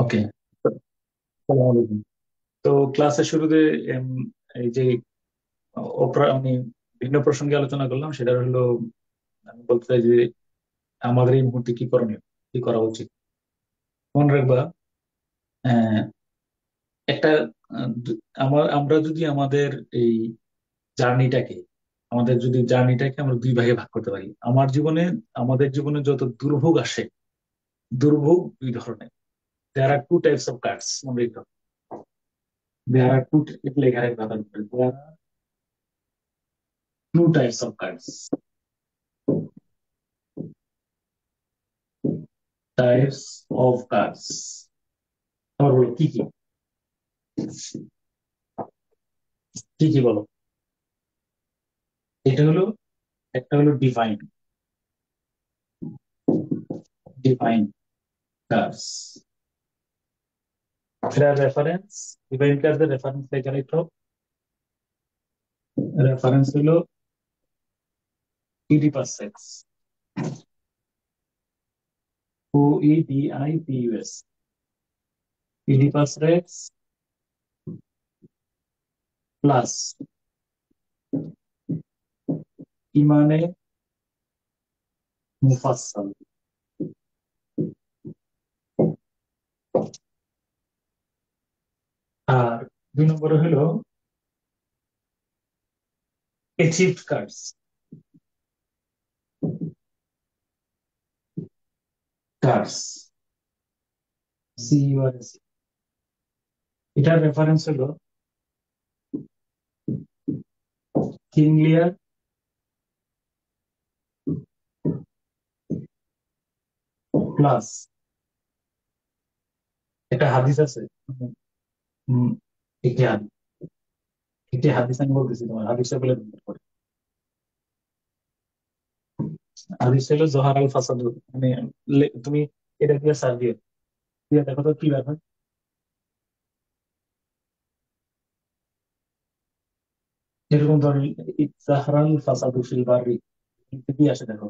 ওকে। আসসালামু আলাইকুম। তো ক্লাসের শুরুতে এম, এই যে আমি ভিন্ন প্রসঙ্গে আলোচনা করলাম, সেটা হলো আমি বলতে চাই যে আমাদের এই মুহূর্তে কি করণীয়, কি করা উচিত। মনে রাখবা, আহ, একটা আমরা যদি এই জার্নিটাকে আমাদের জার্নিটাকে আমরা দুই ভাগে ভাগ করতে পারি। আমাদের জীবনে যত দুর্ভোগ আসে, দুর্ভোগ দুই ধরনের। There are two types of cards. মনে রাখবা, দেয়ার আর টু, লেখা রাখবা তার উপরে, there are two types of cards, types of cards. আবার বলো কি কি, কি কি বলো। এটা হলো, একটা হলো ডিফাইন, ডিফাইন কার্ডস। এটার রেফারেন্স, ডিফাইন কার্ডসের রেফারেন্স এখানে একটু, রেফারেন্স হলো Oedipus Rex, O E D I P U S, Oedipus Rex plus ইমানে মুফাসসাল। আর দুই নম্বরে হলো achieved curse, curse C U R S. এটার রেফারেন্স হলো কিং লিয়ার প্লাস একটা হাদিস আছে, উম, একটি হাদিস, একটি হাদিস আমি বলতেছি, তোমার হাদিসটা বলে দিতে পারে। হাদিস হলো জোহার আল ফাসাদু, মানে তুমি এটা দিয়ে সার্চ দিয়ে দিয়ে দেখো তো কি ব্যাপার। এরকম ধরনের জাহরাল ফাসাদু ফিল বারি, কি আসে দেখো।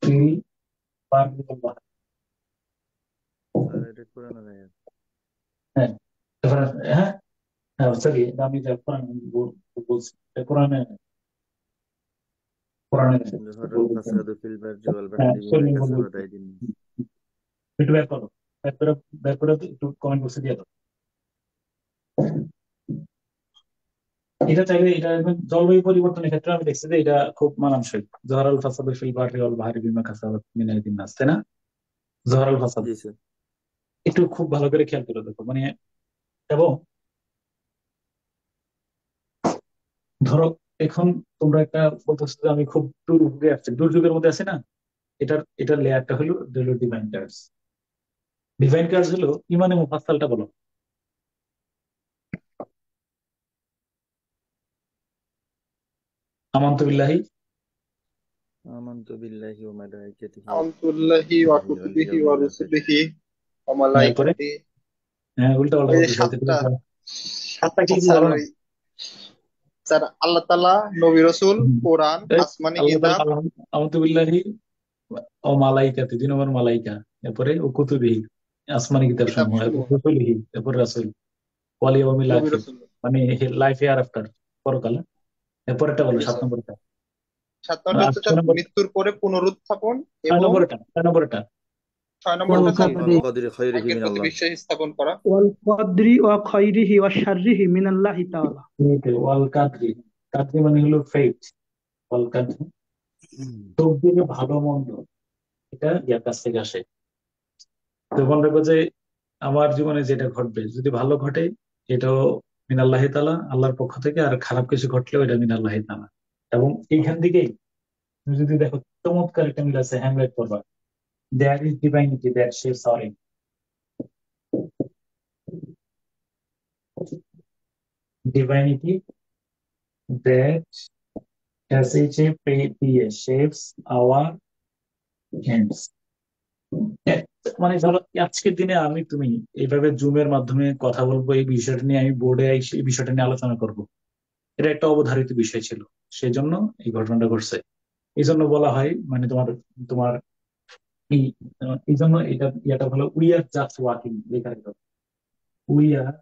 ফিল বারি ওয়াল বাহর। স্যার এটা পুরানো জায়গা। হ্যাঁ, হ্যাঁ, হ্যাঁ, সরি, আমি যা কোরআন বলছি, এটা কোরআনে, কোরআনে জোহরুল ফাসাদু ফিল বাররি ওয়াল হ্যাঁ, বাহরি বিমা সরি বলবো। কাসাবাত আইদিন নাস। একটু ব্যাক করো, ব্যাক করে একটু কমেন্ট বক্সে দিয়ে দাও। এটা চাইলে, এটা একদম জলবায়ু পরিবর্তনের ক্ষেত্রে আমি দেখছি যে এটা খুব মানানসই। জহরাল ফাসাদু ফিল বাররি ওয়াল বাহরি বিমা কাসাবাত মিন আইদিন নাস, তাই না? জহরাল ফাসাদ, জি স্যার। একটু খুব ভালো করে খেয়াল করে দেখো, মানে, এবং ধরো এখন তোমরা একটা বলতেছো যে আমি খুব দুর্ভোগে আছি, দুর্যোগের মধ্যে আছি না। এটার লেয়ারটা হলো ডিভাইন কার্ডস। ডিভাইন কার্ডস হলো ইমানে মুফাসসালটা বলো। আমানতু বিল্লাহি, আমানতু বিল্লাহি ওয়া মালাইকাতিহি ওয়া আলহামদুলিল্লাহি ওয়া কুতুবিহি ওয়াল কুতুবিহি ওয়া ইয়াউমিল আখির। রুসুলিহি ওয়া হ্যাঁ, এরপরে, মালাইকাতিহি। হ্যাঁ, উল্টা পাল্টা এই যে বলতে চাইছে তুমি। সাতটা সাতটা কি সাতটা কি স্যার, বলো না। ওই স্যার আল্লাহ তাআলা, নবী রাসূল, হুম। কোরআন, এই, আসমানি আল্লাহ তাআলা কিতাব। আমানতু বিল্লাহি ও মালাইকাতি, 2 নম্বর মালাইকা, এরপরে ও কুতুবিহি, আসমানি কিতাব কিতাব সমূহ, এরপর সমূহ, রাসূলিহি, এরপর রাসূল, ওয়াল ইয়াউমিল নবী আখির, রাসূল। মানে লাইফ হেয়ার আফটার, পরকালে। এরপরটা বলো, জি সাত স্যার। নম্বরটা। 7 নম্বরটা আর হচ্ছে ছয় স্যার নম্বর, মৃত্যুর পরে পুনরুত্থাপন, ছয় এবং নম্বরটা, 6 নম্বরটা। 6 নম্বরটা স্যার ওয়াল والقدر কদরি খাইরিহি ভাগ্যের প্রতি মিনাল্লাহ। বিশ্বাস স্থাপন করা। والقدر وخيره وشره من الله تعالى. ওয়াল কাদরি, কাদরি মানে হলো ফেট, ওয়াল কাদরি, তকদিরে ভালো মন্দ, এটা ইয়ার কাছ থেকে আসে। তো মনে রাখবো যে আমার জীবনে যেটা ঘটবে, যদি ভালো ঘটে, এটাও মিনাল্লাহি তাআলা, আল্লাহর পক্ষ থেকে। আর খারাপ কিছু ঘটলেও এটা মিনাল্লাহি তাআলা। এবং এইখান থেকেই তুমি যদি দেখো, চমৎকার একটা মিল আছে, হ্যামলেট করবা, there is divinity that shapes our end. Divinity that shapes our hands. মানে ধরো আজকের দিনে আমি তুমি এইভাবে জুমের মাধ্যমে কথা বলবো, এই বিষয়টা নিয়ে আমি বোর্ডে এসে এই বিষয়টা নিয়ে আলোচনা করব, এটা একটা অবধারিত বিষয় ছিল। সেজন্য এই ঘটনাটা ঘটছে। এই জন্য বলা হয় মানে তোমার তোমার এই এই জন্য এটা হলো we are just walking, we are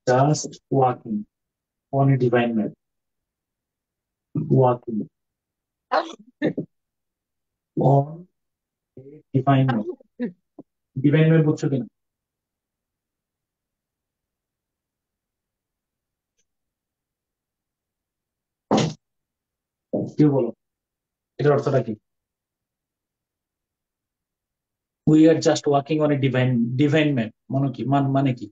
just walking on a divine map, walking on a divine map. Divine map বুঝছো কিনা? কেউ বলো, এটার অর্থটা কি? We are just walking on a divine divine map মানে কি? মানে কি?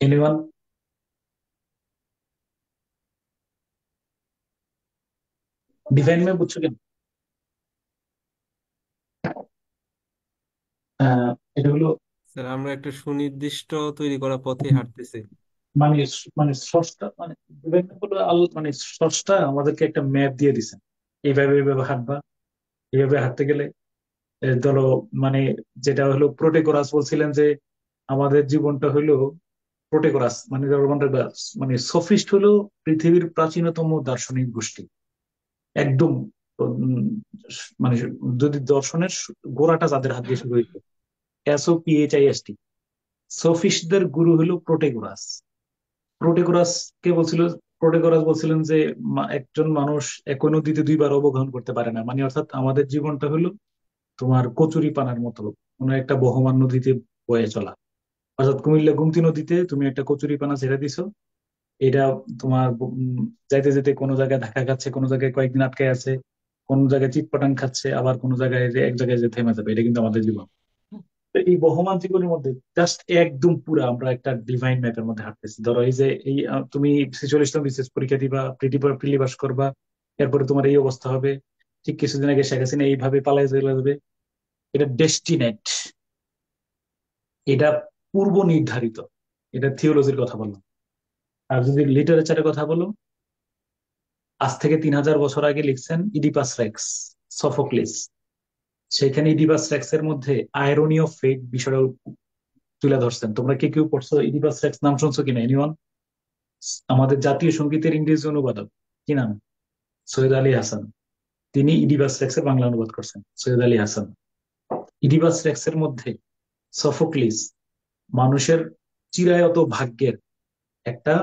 এনিওয়ান? ডিভাইন ম্যাপ বুঝছো কিনা? এটা হলো স্যার আমরা একটা সুনির্দিষ্ট তৈরি করা পথে হাঁটতেছি। মানে মানে স্রষ্টা মানে ডিভাইন ম্যাপ হলো মানে স্রষ্টা আমাদেরকে একটা ম্যাপ দিয়ে দিছেন, এইভাবে এইভাবে হাঁটবা, এইভাবে হাঁটতে গেলে ধরো মানে যেটা হলো প্রোটেগোরাস বলছিলেন যে আমাদের জীবনটা হলো প্রোটেগোরাস মানে ধরো মানে সফিস্ট হলো পৃথিবীর প্রাচীনতম দার্শনিক গোষ্ঠী একদম। উম, মানে যদি দর্শনের গোড়াটা যাদের হাত দিয়ে শুরু হইতো, SOPHIST, সফিস্টদের গুরু হলো প্রোটেগোরাস। প্রোটেগোরাস কে বলছিল? প্রোটেগোরাস বলছিলেন যে একজন মানুষ একই নদীতে দুইবার অবগাহন করতে পারে না, মানে অর্থাৎ আমাদের জীবনটা হলো তোমার কচুরি পানার মতো, কোনো একটা বহমান নদীতে বয়ে চলা। অর্থাৎ কুমিল্লা গুমতি নদীতে তুমি একটা কচুরি পানা ছেড়ে দিছো, এটা তোমার যাইতে যেতে কোনো জায়গায় ধাক্কা খাচ্ছে, কোনো জায়গায় কয়েকদিন আটকে আছে, কোন জায়গায় চিটপটাং খাচ্ছে, আবার কোনো জায়গায় যে এক জায়গায় যে থেমে যাবে, এটা কিন্তু আমাদের জীবন। তো এই বহমান জীবনের মধ্যে জাস্ট একদম পুরো আমরা একটা ডিভাইন ম্যাপের মধ্যে হাঁটতেছি। ধরো এই যে এই তুমি 46তম বিসিএস পরীক্ষা দিবা, প্রিলি পাস করবা, এরপরে তোমার এই অবস্থা হবে, ঠিক কিছুদিন আগে শেখ হাসিনা এইভাবে পালাই চলে যাবে, এটা ডেস্টিনেট, এটা পূর্ব নির্ধারিত। এটা থিওলজির কথা বললাম। আর যদি লিটারেচারের কথা বলো, আজ থেকে 3000 বছর আগে লিখছেন ইডিপাস রেক্স, সফোক্লিস। সেখানে ইডিপাস রেক্স এর মধ্যে আয়রনি অফ ফেট বিষয়টা তুলে ধরছেন। তোমরা কে কেউ পড়ছো? ইডিপাস রেক্স নাম শুনছো কিনা এনিওয়ান? আমাদের জাতীয় সঙ্গীতের ইংরেজি অনুবাদক কি নাম? সৈয়দ আলী হাসান। তিনি ইডিপাস রেক্স এর বাংলা অনুবাদ করছেন, সৈয়দ আলী হাসান। ইডিপাস রেক্স এর মধ্যে সফোক্লিস মানুষের চিরায়ত ভাগ্যের একটা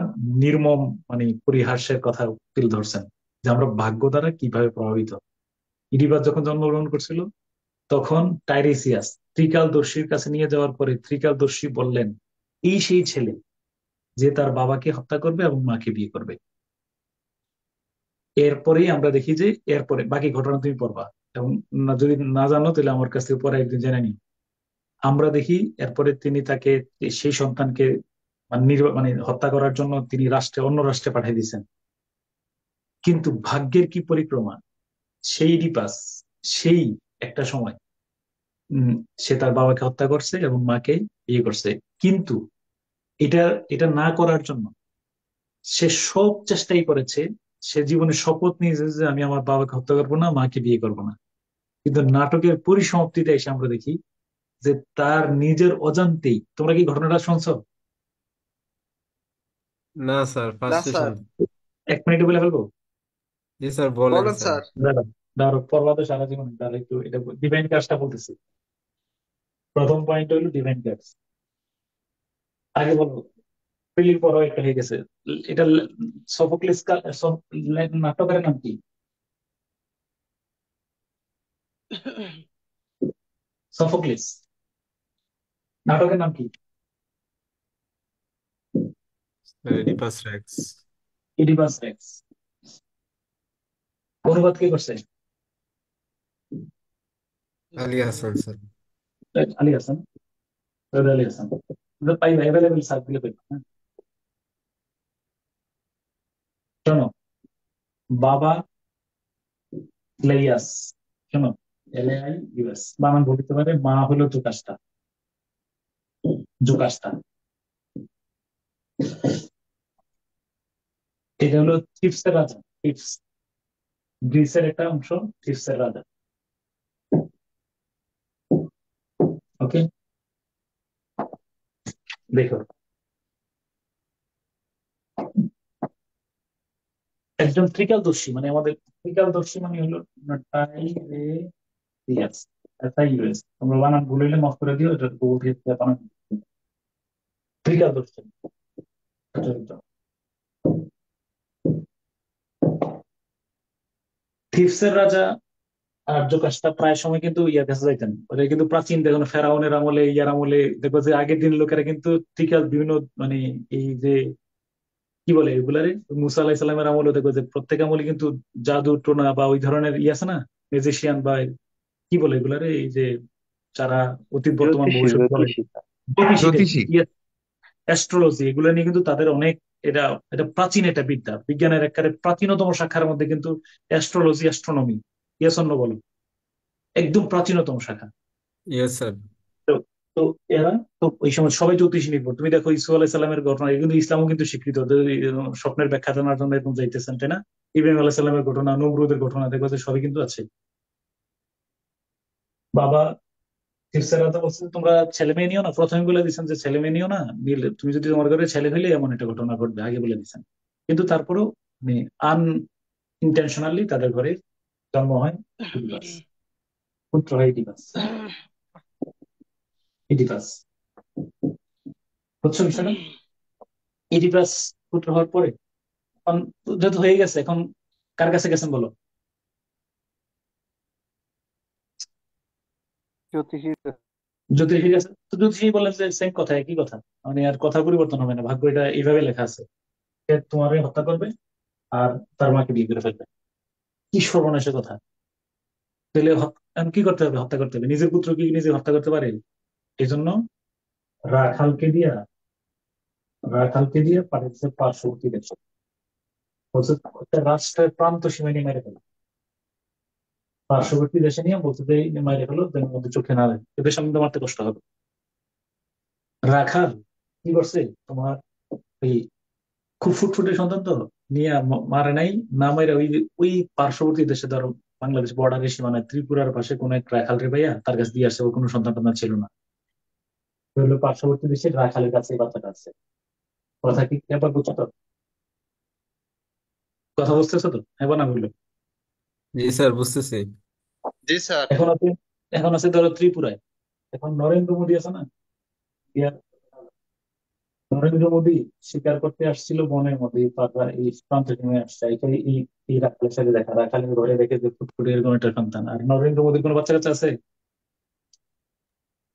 নির্মম মানে পরিহাসের কথা তুলে ধরছেন, যে আমরা ভাগ্য দ্বারা কিভাবে প্রভাবিত। ইডিপাস যখন জন্মগ্রহণ করছিল, তখন টাইরেসিয়াস ত্রিকালদর্শীর কাছে নিয়ে যাওয়ার পরে ত্রিকালদর্শী বললেন এই সেই ছেলে যে তার বাবাকে হত্যা করবে এবং মাকে বিয়ে করবে। এরপরেই আমরা দেখি যে এরপরে বাকি ঘটনা তুমি পড়বা, এবং যদি না জানো তাহলে আমার কাছ থেকে পরে একদিন জেনে নি। আমরা দেখি এরপরে তিনি তাকে সেই সন্তানকে মানে মানে হত্যা করার জন্য তিনি অন্য রাষ্ট্রে পাঠিয়ে দিয়েছেন। কিন্তু ভাগ্যের কি পরিক্রমা, সেই ডিপাস সেই একটা সময় উম, সে তার বাবাকে হত্যা করছে এবং মাকে বিয়ে করছে। কিন্তু এটা এটা না করার জন্য সে সব চেষ্টাই করেছে। সে জীবনে শপথ নিয়েছে যে আমি আমার বাবাকে হত্যা করবো না, মাকে বিয়ে করবো না। কিন্তু নাটকের পরিসমাপ্তিতে এসে আমরা দেখি যে তার নিজের অজান্তেই, তোমরা কি ঘটনাটা শুনছো? না স্যার, না ফার্স্টে স্যার, শুনতে। 1 মিনিটে বলে ফেলবো? জি স্যার, বলেন বলেন স্যার। স্যার। দাঁড়া, দাঁড়া পড়বা তো সারা জীবন, তাহলে একটু এটা ডিভাইন কাজটা বলতেছি। প্রথম পয়েন্ট হলো ডিভাইন কাজ। আগে বলবো, প্রিলির পরও একটা হয়ে গেছে। এটা সফোক্লিস নাটকের নাম কি? সফোক্লিস নাটকের নাম কি? এডিপাস রেক্স। Oedipus Rex. অনুবাদ কে করছে? আলী হাসান স্যার। আলী হাসান, সৈয়দ আলী হাসান। পাইবা অ্যাভেলেবেল সার্চ দিলে পাইবা, হ্যাঁ? শোনো, বাবা লেইয়াস, শোনো, LAIUS বানান বলতে পারে। মা হলো জোকাস্টা, জোকাস্টা। এটা হলো থিপসের রাজা, থিপস গ্রিসের একটা অংশ, থিপসের রাজা। ওকে, দেখো একজন ত্রিকালদর্শী, মানে আমাদের ত্রিকালদর্শী মানে হলো টাইরেসিয়াস, টাইরেস। তোমরা বানান ভুল হইলে মাফ করে দিও, এটা গুগল থেকে বানান। ত্রিকালদর্শী চরিত্র। থিপসের রাজা আর্য কাজটা প্রায় সময় কিন্তু ইয়ার কাছে যাইতেন, ওরা কিন্তু প্রাচীন দেখুন ফেরাউনের আমলে, ইয়ার আমলে দেখবো যে আগের দিন লোকেরা কিন্তু ত্রিকাল বিভিন্ন মানে এই যে কি বলে এগুলারে, মুসা আলাহিস সালামের আমলে দেখবো যে প্রত্যেক আমলে কিন্তু জাদু টোনা বা ওই ধরনের ইয়ে আছে না, ম্যাজিশিয়ান বা কি বলে এগুলারে, এই যে যারা অতীত বর্তমান জ্যোতিষী ভবিষ্যৎ বলে, জ্যোতিষী জ্যোতিষী টাইপ, জ্যোতিষী। অ্যাস্ট্রোলজি, এগুলো নিয়ে কিন্তু তাদের অনেক, এটা এটা প্রাচীন, এটা বিদ্যা, বিজ্ঞানের একেবারে প্রাচীনতম শাখার মধ্যে কিন্তু অ্যাস্ট্রোলজি, অ্যাস্ট্রোনমি, ইয়েস অন্য বলো, একদম প্রাচীনতম শাখা। Yes sir. তো তো এরা, তো ওই সময় সবাই জ্যোতিষী নির্ভর। তুমি দেখো ইসু আলাহিসাল্লামের ঘটনা, এগুলো কিন্তু ইসলামও কিন্তু স্বীকৃত যে এই স্বপ্নের ব্যাখ্যা জানার জন্য এরকম যাইতেছেন, তাই না? ইব্রাহিম আলাহিসাল্লামের ঘটনা, নমরুদের ঘটনা, দেখবো যে সবই কিন্তু আছে। বাবা তিরসারা তো বলছে তোমরা ছেলে মেয়ে নিও না, প্রথমে বলে দিচ্ছেন যে ছেলে মেয়ে নিও না, তুমি যদি তোমার ঘরে ছেলে হইলে এমন একটা ঘটনা ঘটবে, আগে বলে দিচ্ছেন। কিন্তু তারপরেও মানে আনইনটেনশনালি তাদের ঘরে জন্ম হয় ইডিপাস, পুত্র হয় ইডিপাস। ইডিপাস, বুঝছো বিষয়টা? ইডিপাস পুত্র হওয়ার পরে এখন যেহেতু হয়ে গেছে, এখন কার কাছে গেছেন বলো? জ্যোতিষী জ্যোতিষী গেছে, তো জ্যোতিষী বলেন যে সেম কথা, একই কথা, মানে আর কথা পরিবর্তন হবে না, ভাগ্য এটা এইভাবে লেখা আছে, সে তোমারে হত্যা করবে আর তার মাকে বিয়ে করে ফেলবে। কি সর্বনাশের কথা! তাহলে এখন কি করতে হবে? হত্যা করতে হবে। নিজের পুত্র কি নিজে হত্যা করতে পারে? এই জন্য রাখালকে দিয়া, রাখালকে দিয়ে পাঠিয়েছে পার্শ্ববর্তী দেশে, বলছে একটা রাষ্ট্রের প্রান্ত সীমায় নিয়ে মেরে ফেলো, পার্শ্ববর্তী দেশে নিয়ে বলছে যে এই মেরে ফেলো, যেন ওদের চোখে না লাগে, এদের সামনে তো মারতে কষ্ট হবে। রাখাল কি করছে তোমার, ওই খুব ফুটফুটে সন্তান তো, নিয়ে মারে নাই, না মারে ওই ওই পার্শ্ববর্তী দেশে, ধরো বাংলাদেশ বর্ডারের সীমানায় ত্রিপুরার পাশে কোন এক রাখাল রে ভাইয়া তার কাছে দিয়ে আসছে, ওর কোনো সন্তান টন্তান ছিল না, তো হলো পার্শ্ববর্তী দেশের রাখালের কাছে এই বাচ্চাটা আছে। কথা কি ব্যাপার, বুঝছো তো? কথা বুঝতেছো তো, হ্যাঁ বা না বললো? জি স্যার, বুঝতেছি। জি স্যার এখন আছে, এখন আছে ধরো ত্রিপুরায়, এখন নরেন্দ্র মোদী আছে না, ইয়া, নরেন্দ্র মোদী শিকার করতে আসছিল বনের মধ্যে, এই প্রান্ত সীমায় আসছে, এখানে এই এই রাখালের সাথে দেখা, রাখালের ঘরে দেখে যে ফুটফুটে এরকম একটা সন্তান, আর নরেন্দ্র মোদীর কোনো বাচ্চা কাচ্চা আছে?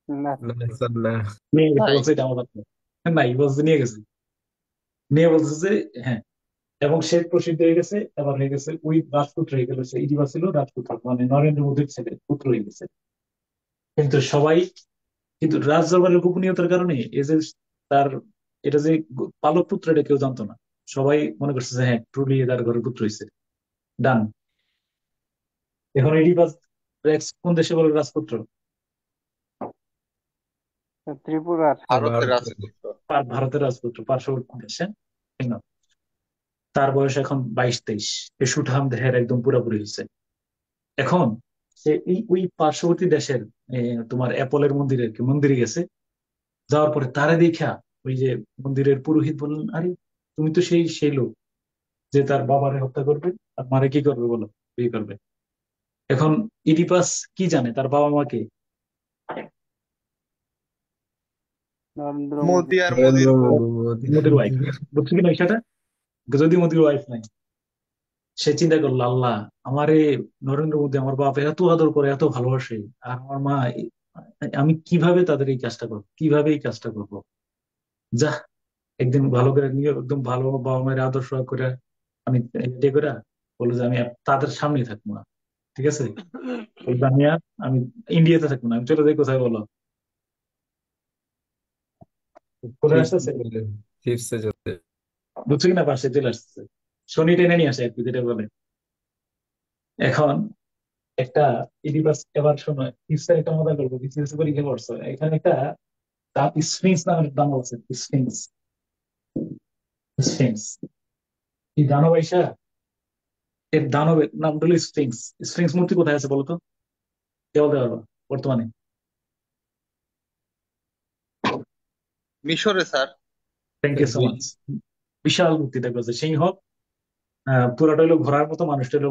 না না স্যার, না। নিয়ে গেছে, নাই বলছে এটা আমার বাচ্চা। নাই, বলছে নিয়ে গেছে, নিয়ে বলছে যে হ্যাঁ, এবং সে প্রসিদ্ধ হয়ে গেছে, এবার হয়ে গেছে ওই রাজপুত্র হয়ে গেল, সে ইডিবা ছিল রাজপুত্র, মানে নরেন্দ্র মোদীর ছেলে পুত্র হয়ে গেছে। কিন্তু সবাই, কিন্তু রাজ দরবারের গোপনীয়তার কারণে এই যে তার, এটা যে পালক পুত্র, এটা কেউ জানতো না। সবাই মনে করছে যে হ্যাঁ ট্রুলি তার ঘরের পুত্র হয়েছে, ডান। এখন ইডিবা কোন দেশে বলে রাজপুত্র? ত্রিপুরার ভারতের ভারতের। রাজপুত্র ভারতের রাজপুত্র, পার্শ্ববর্তী দেশে। তার বয়স এখন 22-23, এ সুঠাম দেহের একদম পুরোপুরি হয়েছে। এখন সে এই ওই পার্শ্ববর্তী দেশের তোমার অ্যাপলের মন্দিরের কি মন্দিরে গেছে, যাওয়ার পরে তারে দেখা ওই যে মন্দিরের পুরোহিত বললেন, আরে তুমি তো সেই সেই লোক যে তার বাবারে হত্যা করবে আর মারে কি করবে বলো, বিয়ে করবে। এখন ইডিপাস কি জানে তার বাবা মাকে? নরেন্দ্র মোদী আর নরেন্দ্র মোদীর বউ মোদী। মোদির ওয়াইফ, বুঝছো কিনা বিষয়টা? যদি মোদির ওয়াইফ নাই, সে চিন্তা করলো আল্লাহ, আমারে নরেন্দ্র মোদী আমার বাপ এত আদর করে, এত ভালোবাসে, আর আমার মা, আমি কিভাবে তাদের এই কাজটা করবো, কিভাবে এই কাজটা করবো? যা, একদিন ভালো করে নিয়ে একদম ভালো বাবা মায়ের আদর্শ করে আমি ইয়ে করে বললো যে আমি আর তাদের সামনেই থাকবো না, ঠিক আছে? বললো আমি ইন্ডিয়াতে থাকবো না, আমি চলে যাই কোথায় বলো? কোথায় আসতেছে, ফিফসে যেতে। বুঝছো কিনা? পাশে চলে আসতেছে, শনি টেনে নিয়ে আসে আর কি, যেটা বলে। এখন একটা ইডিপাস, এবার শোনো ইসরা, একটা মজা করবো, বিসিএস পরীক্ষা করছো, এখানে একটা স্ফিংস নামের দানব আছে, স্ফিংস। স্ফিংস, এই দানব আইসা, এর দানবের নাম হলো স্ফিংস। স্ফিংস মূর্তি কোথায় আছে বলতো? কে বলতে পারবা বর্তমানে? মিশরে sir thank you so much. বিশাল মূর্তি, দেখো যে সিংহ, পুরাটা হলো ঘোড়ার মতো, মানুষটা হলো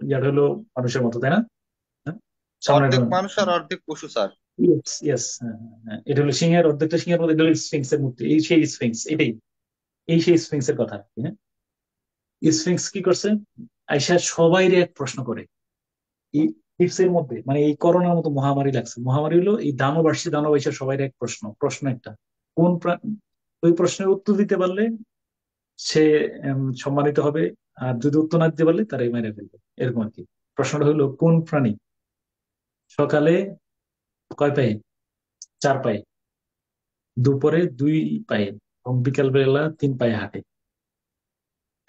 ইয়াটা হলো মানুষের মতো, তাই না? হ্যাঁ? সামনে অর্ধেক মানুষ আর অর্ধেক পশু স্যার। ইয়েস ইয়েস, হ্যাঁ হ্যাঁ হ্যাঁ। এটা হলো সিংহের, অর্ধেকটা সিংহের মধ্যে, এটা হলো স্ফিংসের মূর্তি, এই সেই স্ফিংস, এটাই এই সেই স্ফিংসের কথা, হ্যাঁ। স্ফিংস কি করছে? আইসা সবাইরে এক প্রশ্ন করে এই টিপসের মধ্যে, মানে এই করোনার মতো মহামারী লাগছে, মহামারী হলো এই দানব আসছে, দানব এসে সবাই এক প্রশ্ন, প্রশ্ন একটা, কোন ওই প্রশ্নের উত্তর দিতে পারলে সে সম্মানিত হবে, আর যদি উত্তর না দিতে পারলে তারাই মেরে ফেলবে, এরকম আর কি। প্রশ্নটা হলো কোন প্রাণী সকালে কয় পায়ে? 4 পায়ে, দুপুরে 2 পায়ে, এবং বিকাল বেলা 3 পায়ে হাঁটে।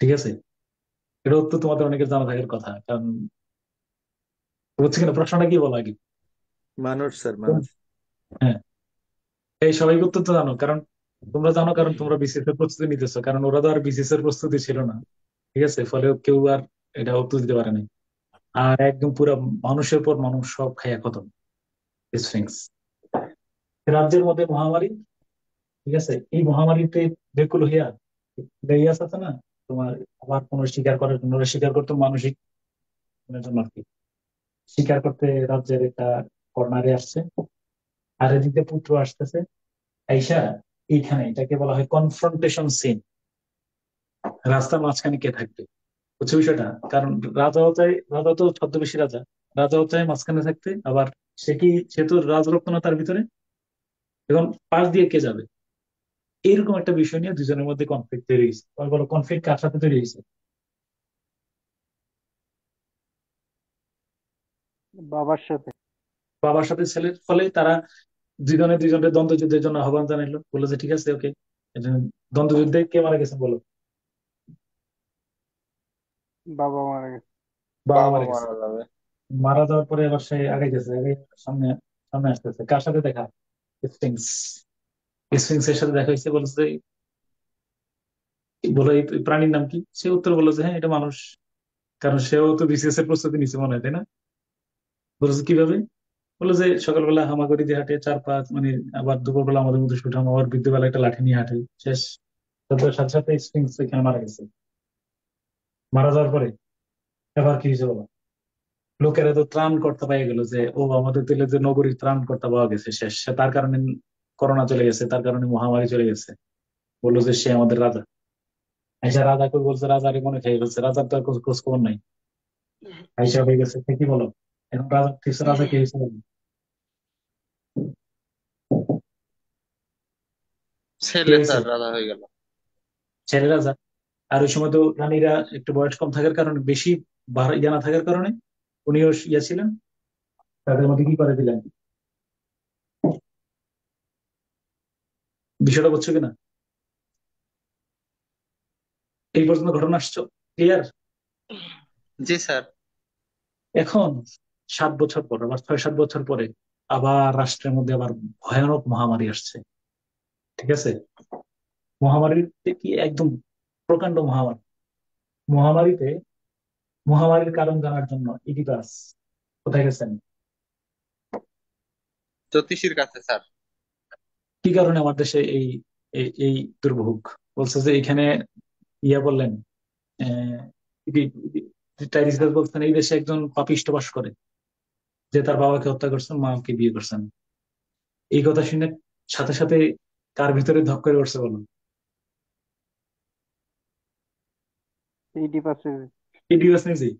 ঠিক আছে, এটা উত্তর তোমাদের অনেকের জানা থাকার কথা, কারণ বুঝছি কিনা প্রশ্নটা কি বলা আগে? মানুষ স্যার, কোন- মানুষ। হ্যাঁ, এই সবাই উত্তর তো জানো, কারণ তোমরা জানো, কারণ তোমরা বিসিএস এর প্রস্তুতি নিতেছো, কারণ ওরা তো আর বিসিএস এর প্রস্তুতি ছিল না। ঠিক আছে, ফলে কেউ আর এটা উত্তর দিতে পারে নাই। আর একদম পুরো মানুষের পর মানুষ সব খাইয়া খতম, স্ফিংস। রাজ্যের মধ্যে মহামারী, ঠিক আছে, এই মহামারীতে বেকুল হইয়া ইলিয়াস আছে না তোমার, আবার কোন শিকার করার জন্য, ওরা শিকার করতো মানসিক জন্য আর কি, শিকার করতে রাজ্যের একটা কর্নারে আসছে। আর এদিকে পুত্র আসতেছে আইসা, এইখানে এটাকে বলা হয় কনফ্রন্টেশন সিন। রাস্তার মাঝখানে কে থাকবে, বুঝছো বিষয়টা? কারণ রাজাও চাই, রাজা তো ছদ্মবেশী রাজা, রাজাও চায় মাঝখানে থাকতে, আবার সে তো রাজরক্ত না তার ভিতরে, এখন পাশ দিয়ে কে যাবে, এরকম একটা বিষয় নিয়ে দুজনের মধ্যে কনফ্লিক্ট তৈরি হয়েছে। এবার বলো কনফ্লিক্ট কার সাথে তৈরি হয়েছে? বাবার সাথে। বাবার সাথে ছেলের, ফলে তারা দুজনে দুজনের দ্বন্দ্বযুদ্ধের জন্য আহ্বান জানাইলো, বললো যে ঠিক আছে ওকে। দ্বন্দ্বযুদ্ধে কে মারা গেছে বলো? বাবা মারা গেছে। বাবা বাবা মারা গেছে। মারা যাবে। মারা যাওয়ার পরে এবার সে আগাইতেছে, সামনে সামনে আসতেছে, কার সাথে দেখা? স্ফিংস। স্ফিংসের সাথে দেখা হয়েছে, বলছে বলো এই প্রাণীর নাম কি? সে উত্তর বললো যে হ্যাঁ এটা মানুষ, কারণ সেও তো বিসিএস এর প্রস্তুতি নিচ্ছে মনে হয়, তাই না? বলছে কিভাবে? বললো যে সকালবেলা হামাগুড়ি দিয়ে হাঁটে 4 5, মানে আবার দুপুরবেলা আমাদের মধ্যে শুটাম, আবার বিদ্যুৎবেলা একটা লাঠি নিয়ে হাঁটে, শেষ। তারপর সাথে সাথে স্প্রিংস এখানে মারা গেছে। মারা যাওয়ার পরে এবার কি হয়েছে বলো? লোকেরা তো ত্রাণ করতে পেয়ে গেল যে ও আমাদের দিলে যে নগরীর ত্রাণ করতে পাওয়া গেছে, শেষ। তার কারণে করোনা চলে গেছে, তার কারণে মহামারী চলে গেছে। বললো যে সে আমাদের রাজা। আইসা রাজা কই বলছে, রাজা আরে মনে খেয়ে ফেলছে, রাজার তো আর খোঁজ খবর নাই। আইসা হয়ে গেছে, সে কি বলো? এখন রাজা ঠিক রাজা কি হয়েছে বলো? কি ছেলে হয়েছে? স্যার রাজা হয়ে গেল। ছেলে রাজা। আর ওই সময় তো রানীরা একটু বয়স কম থাকার কারণে, বেশি জানা থাকার কারণে উনিও ইয়া ছিলেন, তাদের মধ্যে কি করে দিলেন, বিষয়টা বুঝছো কিনা? এই পর্যন্ত ঘটনা আসছো, ক্লিয়ার? জি স্যার। এখন 7 বছর পর, আবার 6 7 বছর পরে আবার রাষ্ট্রের মধ্যে আবার ভয়ানক মহামারী আসছে। ঠিক আছে, মহামারীতে কি একদম প্রকাণ্ড মহামারী। মহামারীতে, মহামারীর কারণ জানার জন্য ইডিপাস কোথায় গেছেন? জ্যোতিষীর কাছে স্যার। কি কারণে আমার দেশে এই এই দুর্ভোগ? বলছে যে এখানে ইয়া বললেন, আহ, টাইরিস্টাস বলছেন এই দেশে একজন পাপিষ্ঠ বাস করে, যে তার বাবাকে হত্যা করছেন, মাকে বিয়ে করছেন। এই কথা শুনে সাথে সাথে কার ভিতরে ধক করে উঠছে বলুন? এইটি পাশে। ইডিপাস নিজেই।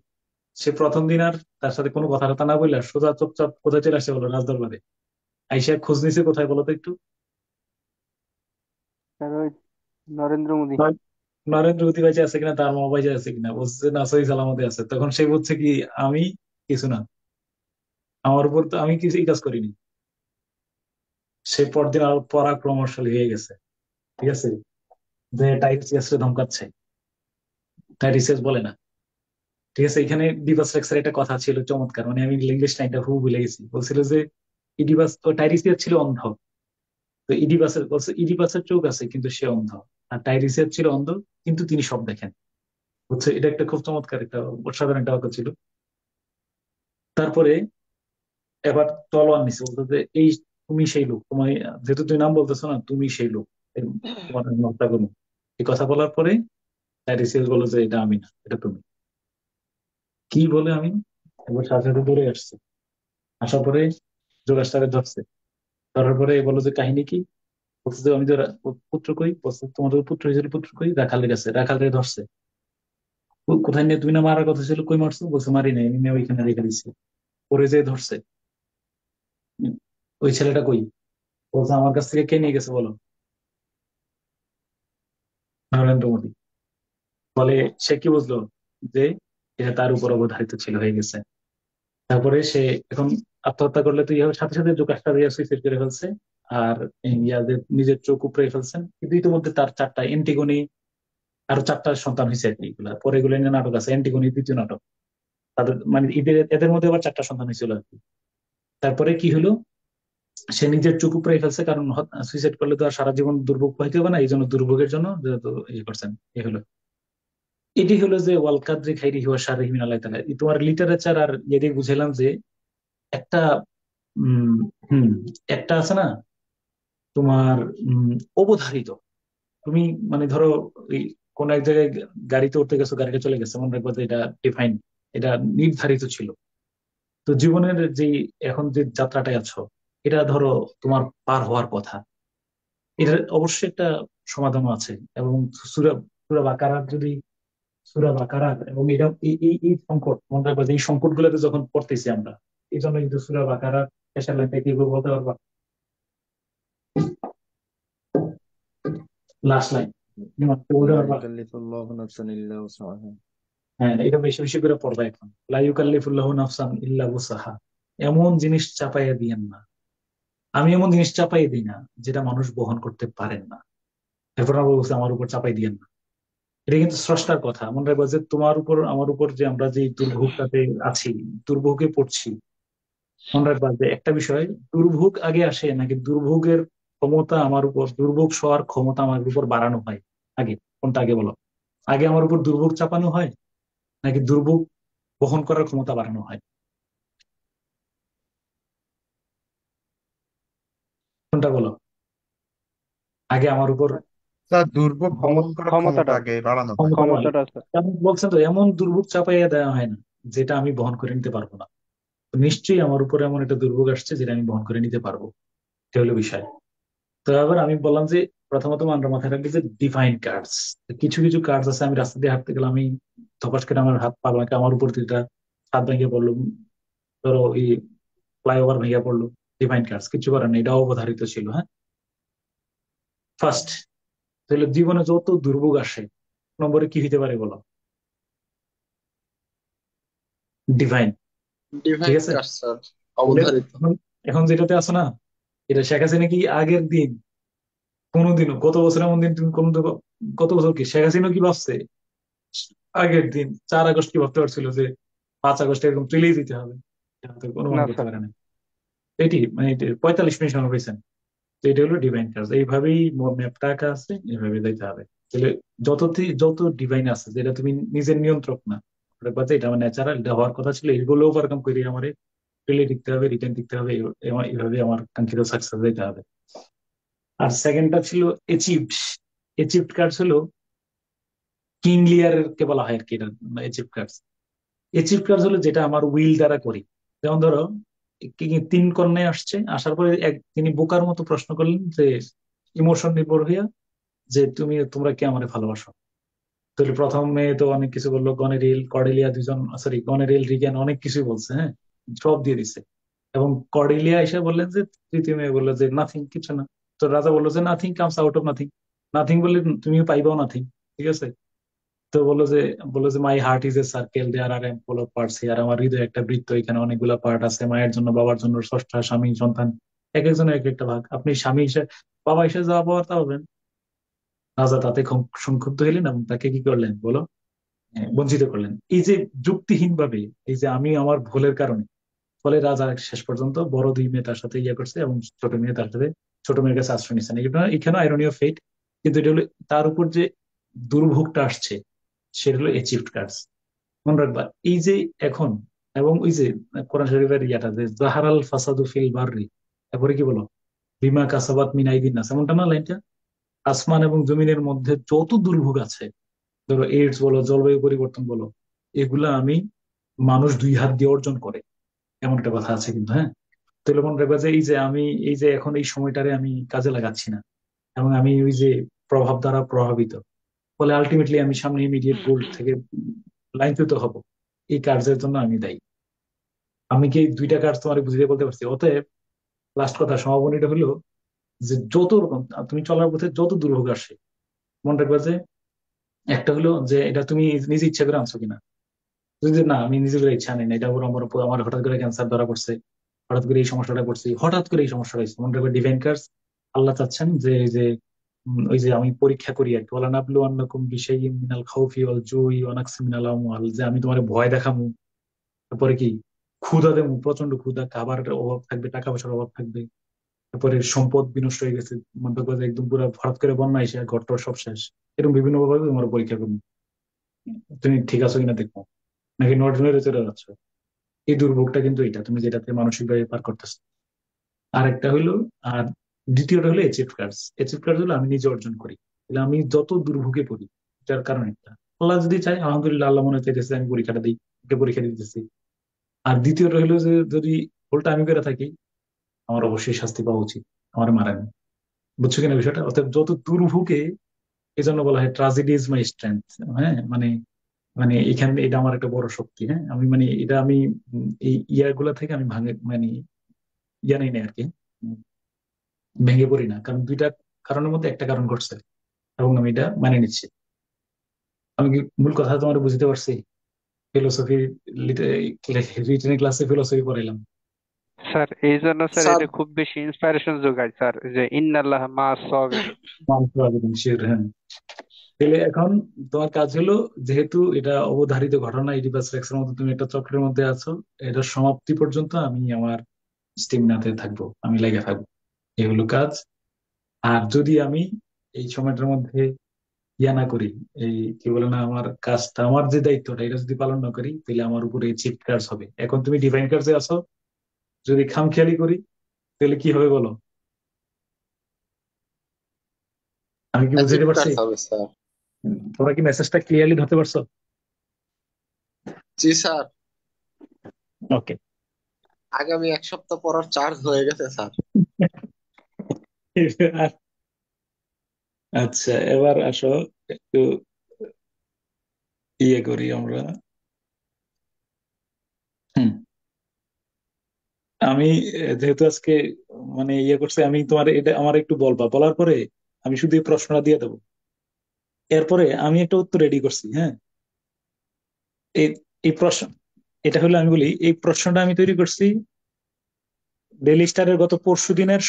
সে প্রথম দিন আর তার সাথে কোনো কথাবার্তা না বললে সোজা চুপচাপ কোথায় চলে আসছে বলো? রাজদরবারে। আইসা খোঁজ নিছে কোথায় বলো তো একটু? স্যার ওই নরেন্দ্র মোদী। ন- নরেন্দ্র মোদী বেঁচে আছে কিনা, তার মা বেঁচে আছে কিনা, বলছে না সহি সালামতে আছে, তখন সে বলছে কি আমি কিছু না, আমার উপর তো আমি কিছুই কাজ করিনি। সে পরদিন আরো পরাক্রমশালী হয়ে গেছে। ঠিক আছে, যে টাইরিয়াস রে ধমকাচ্ছে, টাইরিয়াস বলে না। ঠিক আছে, এখানে ডিভাস রেক্সের একটা কথা ছিল চমৎকার, মানে আমি ইংলিশ লাইনটা হু ভুলে গেছি, বলছিল যে ইডিবাস ও টাইরিসিয়াস ছিল অন্ধ, তো ইডিবাসের বলছে ইডিবাসের চোখ আছে কিন্তু সে অন্ধ, আর টাইরিসিয়াস ছিল অন্ধ কিন্তু তিনি সব দেখেন। বুঝছে, এটা একটা খুব চমৎকার একটা অসাধারণ একটা বাক্য ছিল। তারপরে এবার তলোয়ার নিছে, বলতো যে এই তুমি সেই লোক, তোমার যেহেতু তুমি নাম বলতেছো না, তুমি সেই লোক, তোমার আমি হত্যা করবো। এই কথা বলার পরে টাইরিসিয়াস বললো যে এটা আমি না, এটা তুমি। কি বলে আমি? এবার সাথে সাথে দৌড়ে আসছে। আসার পরে জোগাড় সাহেব ধরছে। ধরার পরে বললো যে কাহিনী কি? বলছে যে আমি তো পুত্র কই? বলছে তোমাদের পুত্র হয়েছিল, পুত্র কই? রাখালের কাছে। রাখালে ধরছে। কোথায় নিয়ে, তুমি না মারার কথা ছিল, কই মারছো? বলছে মারি নাই, আমি নিয়ে ওইখানে রেখে দিচ্ছি। পরে যে ধরছে। উম, ওই ছেলেটা কই? বলছে আমার কাছ থেকে কে নিয়ে গেছে বলো? নরেন্দ্র মোদী। বলে সে কি বুঝলো যে এটা তার উপর অবধারিত ছিল, হয়ে গেছে। তারপরে সে এখন আত্মহত্যা করলে তো ইয়ে সাথে সাথে জোকাসটা দিয়ে সুইসাইড করে ফেলছে। আর ইয়াদের নিজের চোখ উপড়ে ফেলছেন। কিন্তু ইতিমধ্যে তার চারটা এন্টিগনি, আরো চারটা সন্তান হয়েছে আর কি। এগুলা পরে এগুলো নিয়ে নাটক আছে, এন্টিগনি দ্বিতীয় নাটক। তাদের মানে এদের এদের মধ্যে আবার চারটা সন্তান হয়েছিল আর কি। তারপরে কি হলো, সে নিজের চোখ উপড়ে ফেলছে, কারণ সুইসাইড করলে তো আর সারা জীবন দুর্ভোগ পাইতে হবে না, এই জন্য দুর্ভোগের জন্য যেহেতু ইয়ে করছেন, এ হলো। এটি হলো যে ওয়াল কাদ্রি খাইরিহি ওয়া শাররিহি মিন আল্লাহ তাআলা। তোমার লিটারেচার আর ইয়ে দিয়ে বুঝাইলাম যে একটা উম হম একটা আছে না তোমার, উম অবধারিত। তুমি মানে ধরো এই কোন এক জায়গায় গাড়িতে উঠতে গেছো, গাড়িটা চলে গেছে, মনে রাখবা যে এটা ডিফাইন, এটা নির্ধারিত ছিল। তো জীবনের যে এখন যে যাত্রাটায় আছো, এটা ধরো তোমার পার হওয়ার কথা। এটার অবশ্যই একটা সমাধানও আছে। এবং সুরা সুরা বাকারার যদি সুরা বাকারার এবং এটা এই সংকট, মনে রাখবা যে এই সংকট গুলোতে যখন পড়তেছি আমরা, এই জন্য কিন্তু সুরা বাকারার শেষের লাইনটা কি বলতে পারবা? লাস্ট লাইন বলতে লা পারবা? ইউকাল্লিফুল্লাহু নাফসান ইল্লা উসআহা। হ্যাঁ, এটা বেশি বেশি করে পড়বা এখন। লা ইউকাল্লিফুল্লাহু নাফসান ইল্লা উসাহা। এমন জিনিস চাপাইয়া দিয়েন না, আমি এমন জিনিস চাপাই দিই না যেটা মানুষ বহন করতে পারেন না। এরপর আবার বলছে আমার উপর চাপাই দিয়েন না। এটা কিন্তু স্রষ্টার কথা। মনে রাখবা যে তোমার উপর আমার উপর যে আমরা যে দুর্ভোগটাতে আছি, দুর্ভোগে পড়ছি, মনে রাখবা যে একটা বিষয়, দুর্ভোগ আগে আসে নাকি দুর্ভোগের ক্ষমতা আমার উপর, দুর্ভোগ সওয়ার ক্ষমতা আমার উপর বাড়ানো হয় আগে? কোনটা আগে বলো? আগে আমার উপর দুর্ভোগ চাপানো হয় নাকি দুর্ভোগ বহন করার ক্ষমতা বাড়ানো হয়? কোনটা বলো? আগে আমার উপর স্যার দুর্ভোগ বহন করার ক্ষমতা ক্ষমতাটা আগে বাড়ানো হয়। ক্ষমতা বাড়ে? ক্ষমতাটা আছে। কারণ বলছেন তো এমন দুর্ভোগ চাপাইয়া দেওয়া হয় না যেটা আমি বহন করে নিতে পারবো না। তো নিশ্চয়ই আমার উপরে এমন একটা দুর্ভোগ আসছে যেটা আমি বহন করে নিতে পারবো। এটা হলো বিষয়। তো আবার আমি বললাম যে প্রথমত আমরা মাথায় রাখবো যে ডিফাইন কার্ডস। কিছু কিছু কার্ডস আছে, আমি রাস্তা দিয়ে হাঁটতে গেলাম, আমি ধপাস করে আমার হাত পা ভাঙে, আমার উপর দুইটা হাত ভেঙে পড়লো, ধরো এই ফ্লাইওভার ভেঙে পড়লো। ডিফাইন কার্ডস, কিছু করার নেই, এটা অবধারিত ছিল। হ্যাঁ, ফার্স্ট তাহলে জীবনে যত দুর্ভোগ আসে, নম্বরে কি হইতে পারে বলো? ডিভাইন। ঠিক ডিভাইন আছে। কাজ স্যার, তাহলে অবধারিত। এখন এখন যেটাতে আছো না, এটা শেখ হাসিনা কি আগের দিন কোনোদিনও, গত বছর এমন দিন তুমি কোন, গত বছর কি শেখ হাসিনা কি ভাবছে আগের দিন 4 আগস্ট কি ভাবতে পারছিল যে 5 আগস্ট এরকম তুলেই দিতে হবে? এটা তো অনুমান না করতে স্যার। পারে না। এটি মানে এটি 45 মিনিট সময় পেয়েছেন। তো এটা হলো ডিভাইন কাজ, এইভাবেই ম্যাপটা আঁকা আছে, এইভাবে দিতে হবে। তাহলে যত ডিভাইন আছে যেটা তুমি নিজের নিয়ন্ত্রক না, বা যে এটা আমার ন্যাচারাল, এটা হওয়ার কথা ছিল, এগুলো ওভারকাম করে আমার পেলে লিখতে হবে, রিটার্ন লিখতে হবে, এইভাবে আমার কাঙ্ক্ষিত সাকসেস দিতে হবে। আর সেকেন্ডটা ছিল অ্যাচিভড। অ্যাচিভড কার্ডস হলো কিং লিয়ার কে বলা হয় আর কি, এটা অ্যাচিভ কার্ডস। অ্যাচিভ কার্ডস হলো যেটা আমার উইল দ্বারা করি। যেমন ধরো তিন কন্যায় আসছে, আসার পরে তিনি বোকার মতো প্রশ্ন করলেন যে ইমোশন নির্ভর হইয়া, যে তোমরা কি আমারে ভালোবাসো? তাহলে প্রথম মেয়ে তো অনেক কিছু বললো, গনেরিল কর্ডেলিয়া দুজন, সরি গনেরিল রিগান অনেক কিছুই বলছে, হ্যাঁ, সব দিয়ে দিছে। এবং কর্ডেলিয়া এসে বললেন যে, তৃতীয় মেয়ে বললো যে নাথিং, কিছু না। তো রাজা বললো যে nothing comes out of nothing. Nothing বললে তুমিও পাইবাও নাথিং। ঠিক আছে। তো বললো যে my heart is a circle, there are am full of parts here. আমার হৃদয় একটা বৃত্ত, এখানে অনেকগুলা পার্ট আছে, মায়ের জন্য, বাবার জন্য, ষষ্ঠা, স্বামী, সন্তান, এক একজনের এক একটা ভাগ। আপনি স্বামী হিসেবে, বাবা হিসেবে যা পাওয়ার তা পাবেন। রাজা তাতে সংক্ষুব্ধ হইলেন এবং তাকে কি করলেন বলো? বঞ্চিত করলেন। এই যে যুক্তিহীন ভাবে, এই যে আমি আমার ভুলের কারণে, ফলে রাজা শেষ পর্যন্ত বড় দুই মেয়ে তার সাথে ইয়ে করছে এবং ছোট মেয়ে তার সাথে, ছোট মেয়ের কাছে আশ্রয় নিচ্ছেন। এখানে আইরনি অফ ফেট। কিন্তু এটা হলো তার উপর যে দুর্ভোগটা আসছে, সেটা হলো অ্যাচিভড কার্ডস। মনে রাখবা এই যে এখন, এবং ওই যে কোরআন শরীফের ইয়াটা যে জাহারাল ফাসাদু ফিল বাররি, তারপরে কি বলো? বিমা কাসাবাত মিন আইদিন নাস, এমনটা না লাইনটা? আসমান এবং জমিনের মধ্যে যত দুর্ভোগ আছে, ধরো এইডস বলো, জলবায়ু পরিবর্তন বলো, এগুলা আমি মানুষ 2 হাত দিয়ে অর্জন করে, এমন একটা কথা আছে কিন্তু, হ্যাঁ। তাহলে মনে রাখবা যে এই যে এখন এই সময়টারে আমি কাজে লাগাচ্ছি না, এবং আমি ওই যে প্রভাব দ্বারা প্রভাবিত, ফলে আলটিমেটলি আমি সামনে ইমিডিয়েট গোল থেকে লাইনচ্যুত হব, এই কার্যের জন্য আমি দায়ী। আমি কি এই 2টা কাজ তোমার বুঝিয়ে বলতে পারছি? অতএব লাস্ট কথা সমাপনীটা হলো যে যত রকম তুমি চলার পথে যত দুর্ভোগ আসে, মনে রাখবা যে একটা হলো যে এটা তুমি নিজে ইচ্ছা করে আনছো কিনা। যদি না, আমি নিজে করে ইচ্ছা নেই না, এটা ওর আমার উপর, আমার হঠাৎ করে ক্যান্সার ধরা পড়ছে, হঠাৎ করে এই সমস্যাটা করছি, হঠাৎ করে এই সমস্যাটা হয়েছে, মনে রাখবে ডিভাইন কার্স। আল্লাহ চাচ্ছেন যে এই যে ওই যে আমি পরীক্ষা করি আর কি, ওয়ালা নাবলু আন্নাকুম বিশাইইম মিনাল খাউফি ওয়াল জুই ওয়া নাকসিম মিনাল আমওয়াল, যে আমি তোমার ভয় দেখামু, তারপরে কি ক্ষুধা দেবো, প্রচন্ড ক্ষুধা, খাবারের অভাব থাকবে, টাকা পয়সার অভাব থাকবে, তারপরে সম্পদ বিনষ্ট হয়ে গেছে, মনে করবে যে একদম পুরো হঠাৎ করে বন্যা এসে ঘর টর সব শেষ, এরকম বিভিন্ন ভাবে তোমার পরীক্ষা করবো, তুমি ঠিক আছো কিনা দেখবো, নাকি নড়ে চড়ে যাচ্ছ। এই দুর্ভোগটা কিন্তু এটা তুমি যেটাতে মানসিক ভাবে পার করতেছো। আর একটা হইলো, আর দ্বিতীয়টা হলো অ্যাচিভ কার্ডস। অ্যাচিভ কার্ডস হলো আমি নিজে অর্জন করি, তাহলে আমি যত দুর্ভোগে পড়ি, যার কারণ একটা, আল্লাহ যদি চাই, আলহামদুলিল্লাহ, আল্লাহ মনে চাইতেছে আমি পরীক্ষাটা দিই, ওকে পরীক্ষা দিতেছি। আর দ্বিতীয়টা হলো যে যদি ভুলটা আমি করে থাকি, আমার অবশ্যই শাস্তি পাওয়া উচিত, আমার মারা নেই। বুঝছো কিনা বিষয়টা? অর্থাৎ যত দুর্ভোগে, এই জন্য বলা হয় ট্রাজেডি ইজ মাই স্ট্রেংথ। হ্যাঁ, মানে মানে এখানে এটা আমার একটা বড় শক্তি। হ্যাঁ, আমি মানে এটা আমি এই ইয়াগুলা থেকে আমি ভাঙে মানে ইয়া নেই না আর কি, উম, ভেঙে পড়ি না, কারণ 2টা কারণের মধ্যে একটা কারণ ঘটছে, এবং আমি এটা মানে নিচ্ছি। আমি কি মূল কথা তোমার বুঝতে পারছি? ফিলোসফি রিটেন ক্লাসে ফিলোসফি পড়াইলাম। স্যার এই জন্য স্যার স্যার এটা খুব বেশি ইন্সপিরেশন যোগায় স্যার, যে ইন্নাল্লাহ মা সাবিরিন। Sure, হ্যাঁ। তাহলে এখন তোমার কাজ হলো, যেহেতু এটা অবধারিত ঘটনা, ইডিপাস রেক্সের মতো তুমি একটা চক্রের মধ্যে আছো, এটার সমাপ্তি পর্যন্ত আমি আমার স্টেমিনাতে থাকবো, আমি লেগে থাকবো, এই হলো কাজ। আর যদি আমি এই সময়টার মধ্যে ইয়া না করি, এই কি বলে না, আমার কাজটা, আমার যে দায়িত্বটা, এটা যদি পালন না করি, তাহলে আমার উপরে চিট কার্স হবে। এখন তুমি ডিভাইন কার্সে আছো, যদি খামখেয়ালি করি, তাহলে কি হবে বলো? আমি কি অ্যাচিভ বুঝতে পারছি? কার্ড হবে স্যার। তোমরা কি মেসেজটা ক্লিয়ারলি ধরতে পারছো? জি স্যার, ওকে। আগামী 1 সপ্তাহ পর চার্জ হয়ে গেছে স্যার। আচ্ছা, এবার আসো একটু ইয়ে করি আমরা। হুম। আমি যেহেতু আজকে মানে ইয়ে করছে, আমি তোমার এটা আমার একটু বলবা, বলার পরে আমি শুধু এই প্রশ্নটা দিয়ে দেবো, এরপরে আমি একটা উত্তর রেডি করছি, হ্যাঁ। এই এই প্রশ্ন, এটা হলো, আমি বলি এই প্রশ্নটা আমি তৈরি করছি ডেইলি স্টারের গত পরশু দিনের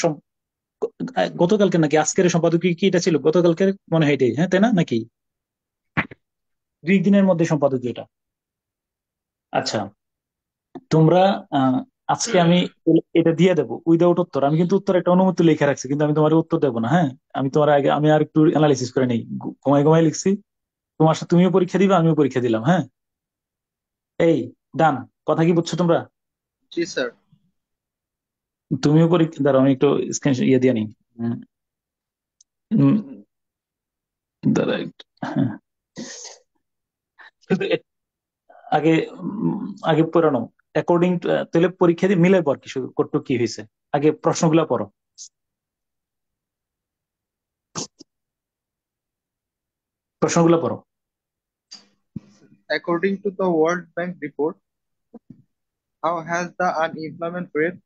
গতকালকে নাকি আজকের সম্পাদকীয় কি এটা ছিল, গতকালকে মনে হয় এটাই, হ্যাঁ তাই না নাকি 2 দিনের মধ্যে সম্পাদকীয় এটা। আচ্ছা, তোমরা আজকে আমি এটা দিয়ে দেবো উইদাউট উত্তর, আমি কিন্তু উত্তর একটা অনুমতি লিখে রাখছি, কিন্তু আমি তোমার উত্তর দেবো না, হ্যাঁ। আমি তোমার আগে আমি আর একটু অ্যানালাইসিস করে নেই, ঘুমাই ঘুমাই লিখছি, তোমার সাথে তুমিও পরীক্ষা দিবে, আমিও পরীক্ষা দিলাম, হ্যাঁ। এই ডান, কথা কি বুঝছো তোমরা? জি স্যার। তুমিও পরীক্ষা, দাঁড়াও আমি একটু স্ক্রিন ইয়ে দিয়ে নিই। উম, উম, দাঁড়া একটু, হ্যাঁ। শুধু আগে আগে পড়ে নাও, অ্যাকর্ডিং তাহলে পরীক্ষা দিয়ে মিলে পর কি শুধু কটটুক কি হয়েছে, আগে প্রশ্নগুলো পড়ো, প্রশ্নগুলো পড়ো। According to the World Bank report, how has the unemployment rate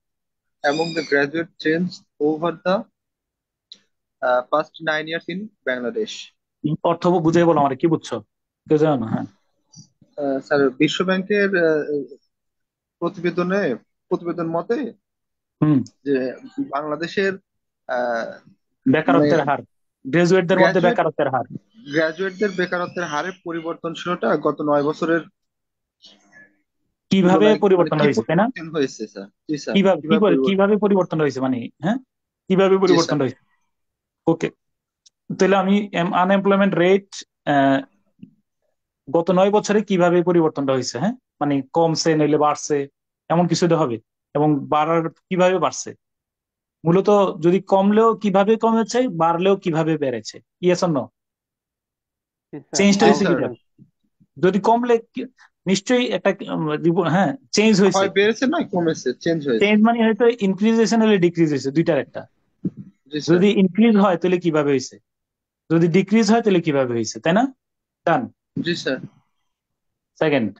among the graduate changed over the past 9 years in Bangladesh? অর্থ বুঝাই বলো আমার কি বুঝছো, কেউ জানো না, হ্যাঁ। স্যার, বিশ্ব ব্যাংকের প্রতিবেদনে প্রতিবেদন মতে হুম। যে বাংলাদেশের আহ, মানে বেকারত্বের হার, গ্রাজুয়েটদের মধ্যে গ্রাজুয়েট বেকারত্বের হার গ্রাজুয়েটদের বেকারত্বের হারের পরিবর্তনশীলতা গত 9 বছরের কিভাবে তুলনায় মানে পরিবর্তন কি হয়েছে, তাই না? পরিবর্তন হয়েছে স্যার? জি স্যার, কিভাবে কিভাবে পরিবর্তন? কিভাবে পরিবর্তন হয়েছে মানে, হ্যাঁ, কিভাবে জি স্যার। পরিবর্তন হয়েছে? ওকে, তাহলে আমি আনএমপ্লয়মেন্ট রেট গত 9 বছরে কিভাবে পরিবর্তনটা হয়েছে, হ্যাঁ, মানে কমছে নইলে বাড়ছে, এমন কিছু তো হবে, এবং বাড়ার কিভাবে বাড়ছে, মূলত যদি কমলেও কিভাবে কমেছে, বাড়লেও কিভাবে বেড়েছে, ইয়েস অর নো? স্যার চেঞ্জটা জি হয়েছে স্যার, কিভাবে? যদি কমলে নিশ্চয়ই একটা হ্যাঁ চেঞ্জ হয়েছে। হয় বেড়েছে নয় কমেছে, চেঞ্জ হয়েছে। চেঞ্জ মানে হয়তো ইনক্রিজেশন হলে ডিক্রিজ হয়েছে, দুইটার একটা। জি স্যার। যদি ইনক্রিজ হয় তাহলে কিভাবে হয়েছে, যদি ডিক্রিজ হয় তাহলে কিভাবে হয়েছে, তাই না? ডান। জি স্যার। সেকেন্ড,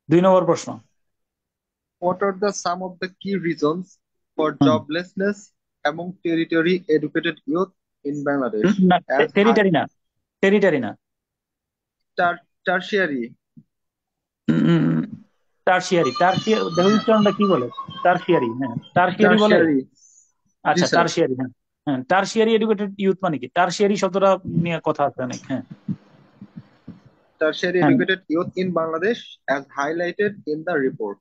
2 নম্বর প্রশ্ন। What are the some of the key reasons for hmm. joblessness among territory educated youth in Bangladesh না, as high টেরিটারি না, টেরিটারি না, tertiary? টার্সিয়ারি। টার্সিয়ারি দেখো উচ্চারণটা কি বলে, টার্সিয়ারি, হ্যাঁ টার্সিয়ারি বলে। Tertiary. জি আচ্ছা স্যার। টার্সিয়ারি, হ্যাঁ হ্যাঁ টার্সিয়ারি এডুকেটেড ইউথ মানে কি, টার্সিয়ারি শব্দটা নিয়ে কথা আছে অনেক। হ্যাঁ Tertiary হ্যাঁ educated youth in Bangladesh as highlighted in the report.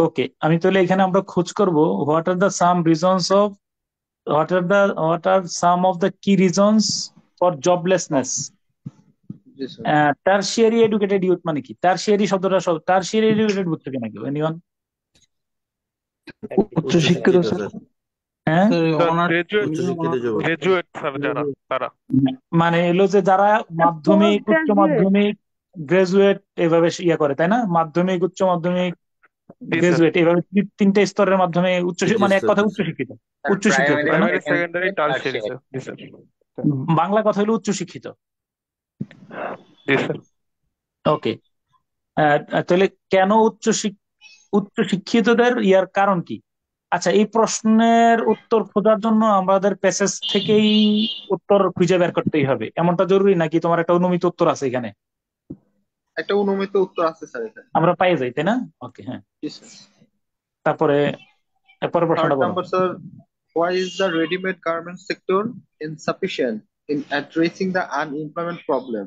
ওকে, আমি তাহলে এখানে আমরা খোঁজ করব what are the some reasons of, what are some of the কি রিজনস ফর Of জবলেসনেস। জি স্যার। টার্সিয়ারি এডুকেটেড ইউথ মানে কি, টার্সিয়ারি শব্দটা টার্সিয়ারি এডুকেটেড বুঝছো কিনা কেউ, এনিওয়ান? উচ্চশিক্ষিত স্যার। হ্যাঁ স্যার অনার্স গ্রাজুয়েট উচ্চশিক্ষিত যুবক। গ্রাজুয়েট স্যার যারা তারা। মানে এলো যে যারা মাধ্যমিক, পোস্ট উচ্চ গ্রাজুয়েট। মাধ্যমিক, গ্রাজুয়েট এভাবে ইয়া করে, তাই না? মাধ্যমিক, উচ্চ মাধ্যমিক, জি স্যার। গ্রাজুয়েট এভাবে তিনটে স্তরের মাধ্যমে জি মানে এক স্যার, কথা জি স্যার। উচ্চশিক্ষিত, স্যার উচ্চশিক্ষিত প্রাইমারি, তাই না? Primary, secondary, secondary, tertiary tertiary. Sir. জি স্যার। বাংলা কথা হলো উচ্চশিক্ষিত। জি স্যার। ওকে, তাহলে কেন উচ্চশিক্ষিতদের ইয়ার কারণ কি? আচ্ছা, এই প্রশ্নের উত্তর খোঁজার জন্য আমাদের প্যাসেজ থেকেই উত্তর খুঁজে বের করতেই হবে, এমনটা জরুরি নাকি তোমার একটা অনুমিত উত্তর আছে এখানে? একটা অনুমিত উত্তর আছে স্যার এখানে। আমরা পাই যাই, তাই না? ওকে হ্যাঁ, জি স্যার। তারপরে এরপরের থার্ড প্রশ্নটা বলো। Number sir, why is the ready-made garment sector insufficient in addressing the unemployment problem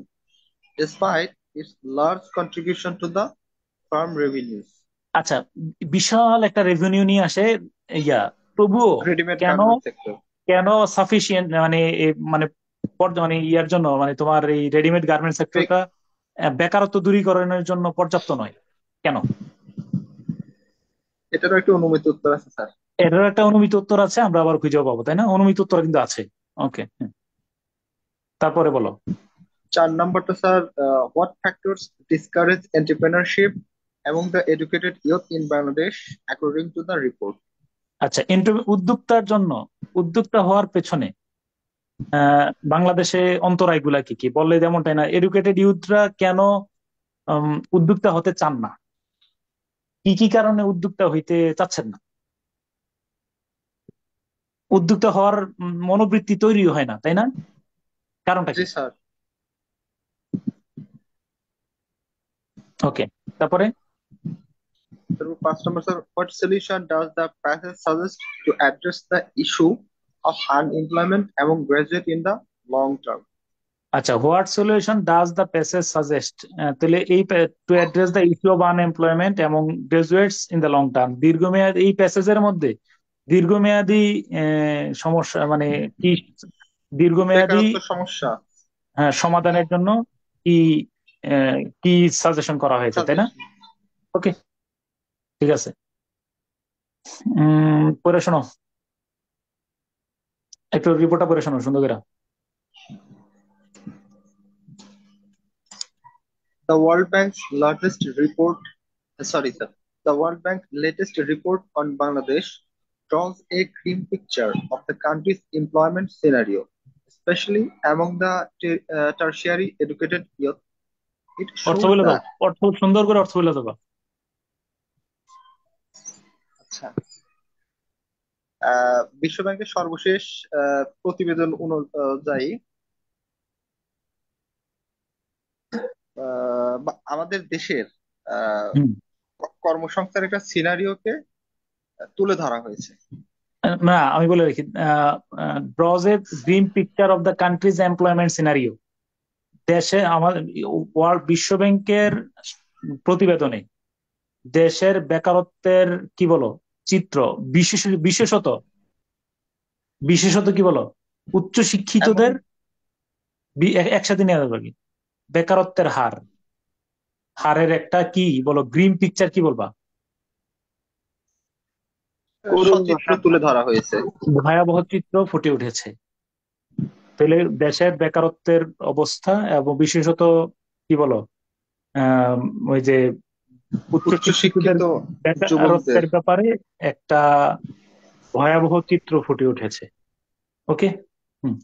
despite its large contribution to the farm revenues? আচ্ছা, বিশাল একটা রেভিনিউ নিয়ে আসে ইয়া, তবুও Ready-made কেন, garment sector. কেন সাফিসিয়েন্ট মানে মানে মানে ইয়ার জন্য মানে তোমার এই রেডিমেড গার্মেন্ট সেক্টরটা বেকারত্ব দূরীকরণের জন্য পর্যাপ্ত নয় কেন? এটারও একটা অনুমিত উত্তর আছে স্যার। এটার একটা অনুমিত উত্তর আছে, আমরা আবার খুঁজে পাবো, তাই না? অনুমিত উত্তর কিন্তু আছে। ওকে, তারপরে বলো। 4 নাম্বারটা sir, what factors discourage entrepreneurship among the educated youth in Bangladesh according to the report? আচ্ছা, উদ্যোক্তার জন্য, উদ্যোক্তা হওয়ার পেছনে বাংলাদেশে অন্তরায়গুলা কি কি বললে, যেমনটাই না এডুকেটেড ইউথরা কেন উদ্যোক্তা হতে চান না, কি কি কারণে উদ্যোক্তা হইতে চাচ্ছেন না? উদ্যোক্তা হওয়ার মনোবৃত্তি তৈরি হয় না, তাই না? কারণটা জি কি? স্যার। ওকে, তারপরে 5 number sir, what solution does the passage suggest to address the issue of unemployment among graduates in the long term? আচ্ছা, what solution does the passage suggest, তাহলে এই to address the issue of unemployment এবং graduates in the long term, দীর্ঘমেয়াদী এই প্যাসেজের মধ্যে দীর্ঘমেয়াদী সমস্যা মানে কি, দীর্ঘমেয়াদী বেকারত্ব সমস্যা। সমাধানের জন্য কি কি সাজেশন করা হয়েছে, তাই না? Suggestion. ওকে, ঠিক আছে। পড়ে শোনো, একটু রিপোর্টটা পড়ে শোনো সুন্দর করে। The World Bank's latest report, sorry sir, the World Bank latest report on Bangladesh draws a grim picture of the country's employment scenario, especially among the tertiary educated youth. It অর্থ shows বলে দাও, that অর্থ সুন্দর করে অর্থ বলে দেবো। আচ্ছা, বিশ্ব ব্যাংকের সর্বশেষ প্রতিবেদন অনুযায়ী আমাদের দেশের হুম। কর্মসংস্থানের একটা সিনারিওকে তুলে ধরা হয়েছে। না, আমি বলে রাখি, draws a green picture of the country's employment scenario. দেশে আমাদের বিশ্ব ব্যাংকের প্রতিবেদনে দেশের বেকারত্বের কি বলো চিত্র, বিশেষত বিশেষত কি বলো উচ্চ এবং শিক্ষিতদের একসাথে নিয়ে যাবে আর কি, বেকারত্বের হারের একটা কি বলো গ্রিন পিকচার কি বলবা, সচিত্র তুলে ধরা হয়েছে। ভয়াবহ চিত্র ফুটে উঠেছে। তাহলে দেশের বেকারত্বের অবস্থা এবং বিশেষত কি বলো আহ ওই যে উচ্চশিক্ষিতদের উচ্চশিক্ষিত যুবকদের। বেকারত্বের ব্যাপারে একটা ভয়াবহ চিত্র ফুটে উঠেছে। ওকে। হুম।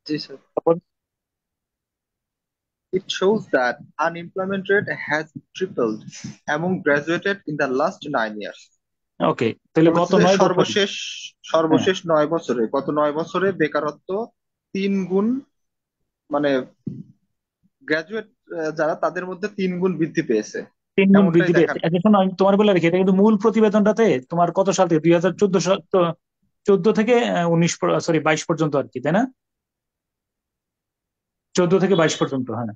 জি স্যার। তারপর It shows that unemployment rate has tripled among graduated in the last 9 years. ওকে, তাহলে বলেছে গত যে 9 বছর। সর্বশেষ হ্যাঁ, সর্বশেষ 9 বছরে, গত 9 বছরে বেকারত্ব 3 গুণ, মানে গ্রাজুয়েট যারা তাদের মধ্যে 3 গুণ বৃদ্ধি পেয়েছে, 3 গুণ এমনটাই বৃদ্ধি পেয়েছে। দেখানো। আচ্ছা শোনো, আমি তোমার বলে রাখি, এটা কিন্তু মূল প্রতিবেদনটাতে তোমার কত সাল থেকে 2014 থেকে 19, সরি 22 পর্যন্ত আর কি, তাই না? 14 থেকে 22 পর্যন্ত, হ্যাঁ।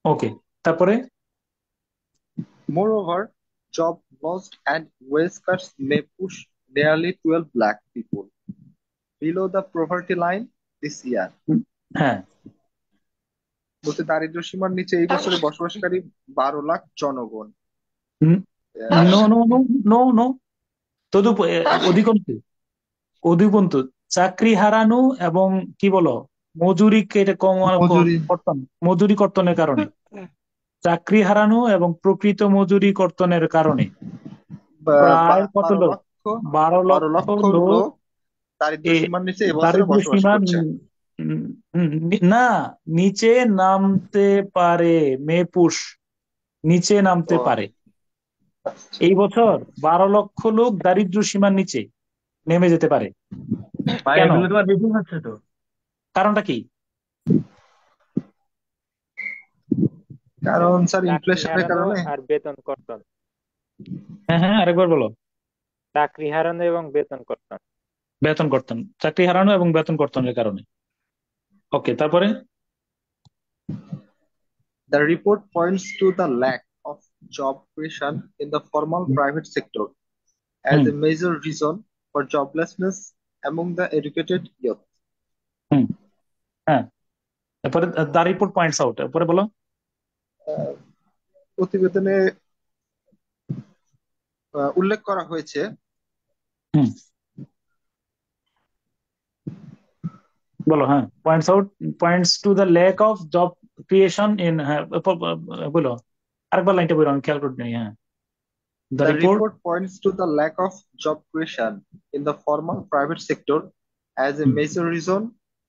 ওকে, তারপরে Moreover, job loss and wage cuts may push nearly 12 lakh people below the poverty line this year. হ্যাঁ, বলতে দারিদ্র্য সীমার নিচে এই বছরে বসবাসকারী 12 লাখ জনগণ। No no no no no, তদুপ অধিকন্তু অধিকন্তু চাকরি হারানো এবং কি বলো মজুরি কেটে কম মজুরি কর্তন, মজুরি কর্তনের কারণে, চাকরি হারানো এবং প্রকৃত মজুরি কর্তনের কারণে প্রায় কত বারো লোক, লক্ষ 12 বারো লক্ষ লক্ষ লোক লোক দারিদ্র্য এ সীমার নিচে এবছরে দারিদ্র্য বসবাস সীমার করছে। না, নিচে নামতে পারে, মেপুস নিচে নামতে ও পারে। আচ্ছা। এই বছর 12 লক্ষ লোক দারিদ্র্য সীমার নিচে নেমে যেতে পারে। ভাই কেন? এগুলো তোমার বেশি হচ্ছে তো। কারণটা কি? কারণ স্যার চাকরি ইনফ্লেশনের হারানো কারণে। আর বেতন কর্তন। হ্যাঁ হ্যাঁ, আরেকবার বলো। চাকরি হারানো এবং বেতন কর্তন। বেতন কর্তন, চাকরি হারানো এবং বেতন কর্তনের কারণে। ওকে, তারপরে The report points to the lack of job creation in the formal private sector as hmm a major reason for joblessness among the educated youth. হুম হ্যাঁ, তারপরে দা রিপোর্ট পয়েন্টস আউট, তারপরে বলো। আহ, প্রতিবেদনে উল্লেখ করা হয়েছে হুম, বলো। হ্যাঁ, points out, points to the lack of job creation in, হ্যাঁ বলো, আরেকবার লাইনটা বলো, আমি খেয়াল করি নাই। হ্যাঁ, the the report. report points to the lack of job creation in the formal private sector as a major reason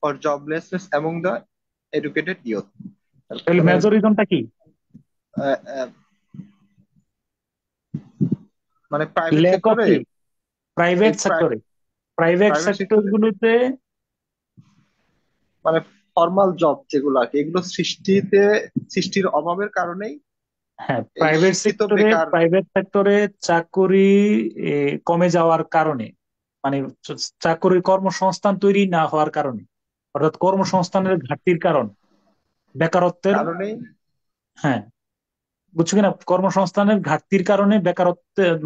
for joblessness among the educated youth. তাহলে মানে মেজর রিজনটা কি? আহ, আহ, মানে প্রাইভেট ল্যাক অফ সেক্টরে, কি? এই প্রাইভেট সেক্টরে, private private sector সেক্টরে গুলোতে। মানে ফর্মাল জব যেগুলো আর কি, এগুলো সৃষ্টির অভাবের কারণেই হ্যাঁ, এই প্রাইভেট শিক্ষিত সেক্টরে, বেকার। প্রাইভেট সেক্টরে চাকরি কমে যাওয়ার কারণে, মানে চাকরির কর্মসংস্থান তৈরি না হওয়ার কারণে, অর্থাৎ কর্মসংস্থানের ঘাটতির কারণ, বেকারত্বের। কারণেই হ্যাঁ, বুঝছো কিনা, কর্মসংস্থানের ঘাটতির কারণে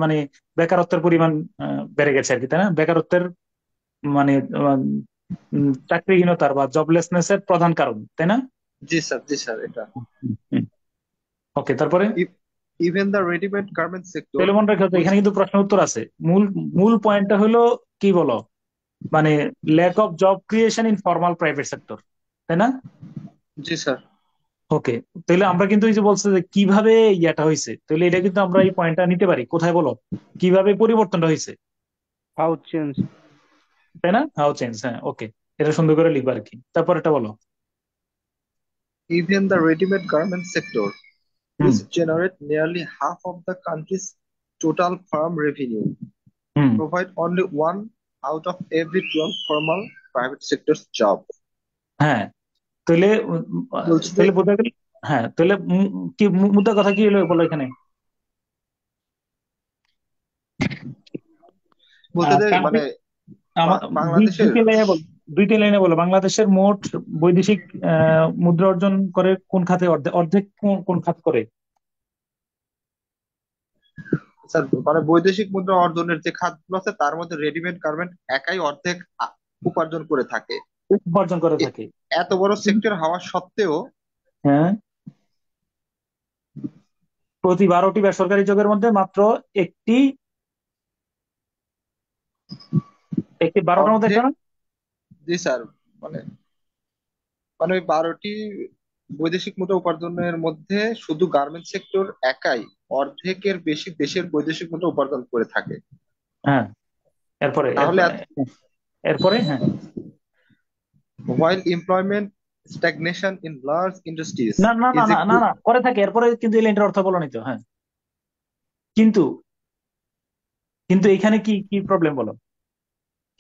মানে বেকারত্বের পরিমাণ বেড়ে গেছে আর কি, তাই না? বেকারত্বের মানে চাকরিহীনতার বা জবলেসনেস এর প্রধান কারণ, তাই না? জি স্যার, জি স্যার, এটা। ওকে, তারপরে even the readymade garment sector তাহলে মনে রাখতে হবে, হুইচ। এখানে কিন্তু প্রশ্ন উত্তর আছে। মূল মূল পয়েন্টটা হলো কি বলো, মানে lack of job creation in formal private sector, তাই না? জি স্যার। ওকে, তাহলে আমরা কিন্তু এই যে বলছে যে কিভাবে ইয়াটা হয়েছে, তাহলে এটা কিন্তু আমরা এই পয়েন্টটা নিতে পারি কোথায় বলো, কিভাবে পরিবর্তনটা হয়েছে, হাউ চেঞ্জ। তাই না? হাউ চেঞ্জ, হ্যাঁ। ওকে, এটা সুন্দর করে লিখবা আর কি। তারপর এটা বলো। Even the ready-made garment sector, hmm which generate nearly half of the country's total farm revenue, hmm provide only 1 out of every 12 formal private sector's job. হ্যাঁ, তাহলে বলছে যে তাহলে বোঝা গেল। হ্যাঁ, তাহলে কি মুদ্রা কথা কি হলো বলো এখানে? বলতে যে কান্ট্রি, মানে বাংলাদেশের। দুইটা লাইনে বলো, দুইটা লাইনে বলো, বাংলাদেশের মোট বৈদেশিক মুদ্রা অর্জন করে কোন খাতে, অর্ধেক অর্ধেক কোন খাত করে? স্যার মানে বৈদেশিক মুদ্রা অর্জনের যে খাতগুলো আছে তার মধ্যে রেডিমেড গার্মেন্ট একাই অর্ধেক উপার্জন করে থাকে। উপার্জন করে এ- থাকে। এত বড় সেক্টর হওয়া সত্ত্বেও হ্যাঁ, প্রতি 12টি বেসরকারি জবের মধ্যে মাত্র একটি, একটি 12টার মধ্যে অর্ধেক। একটা না? জি স্যার, মানে মানে ওই 12টি বৈদেশিক মুদ্রা উপার্জনের মধ্যে শুধু গার্মেন্টস সেক্টর একাই অর্ধেকের বেশি দেশের বৈদেশিক মুদ্রা উপার্জন করে থাকে। হ্যাঁ, এরপরে তাহলে এরপরে এরপরে হ্যাঁ, while employment stagnation in large industries না না না is না a না না পরে থাকে, এরপরে কিন্তু এই লাইনটার অর্থ বলো নি তো। হ্যাঁ, কিন্তু কিন্তু এইখানে কি কি প্রবলেম বলো।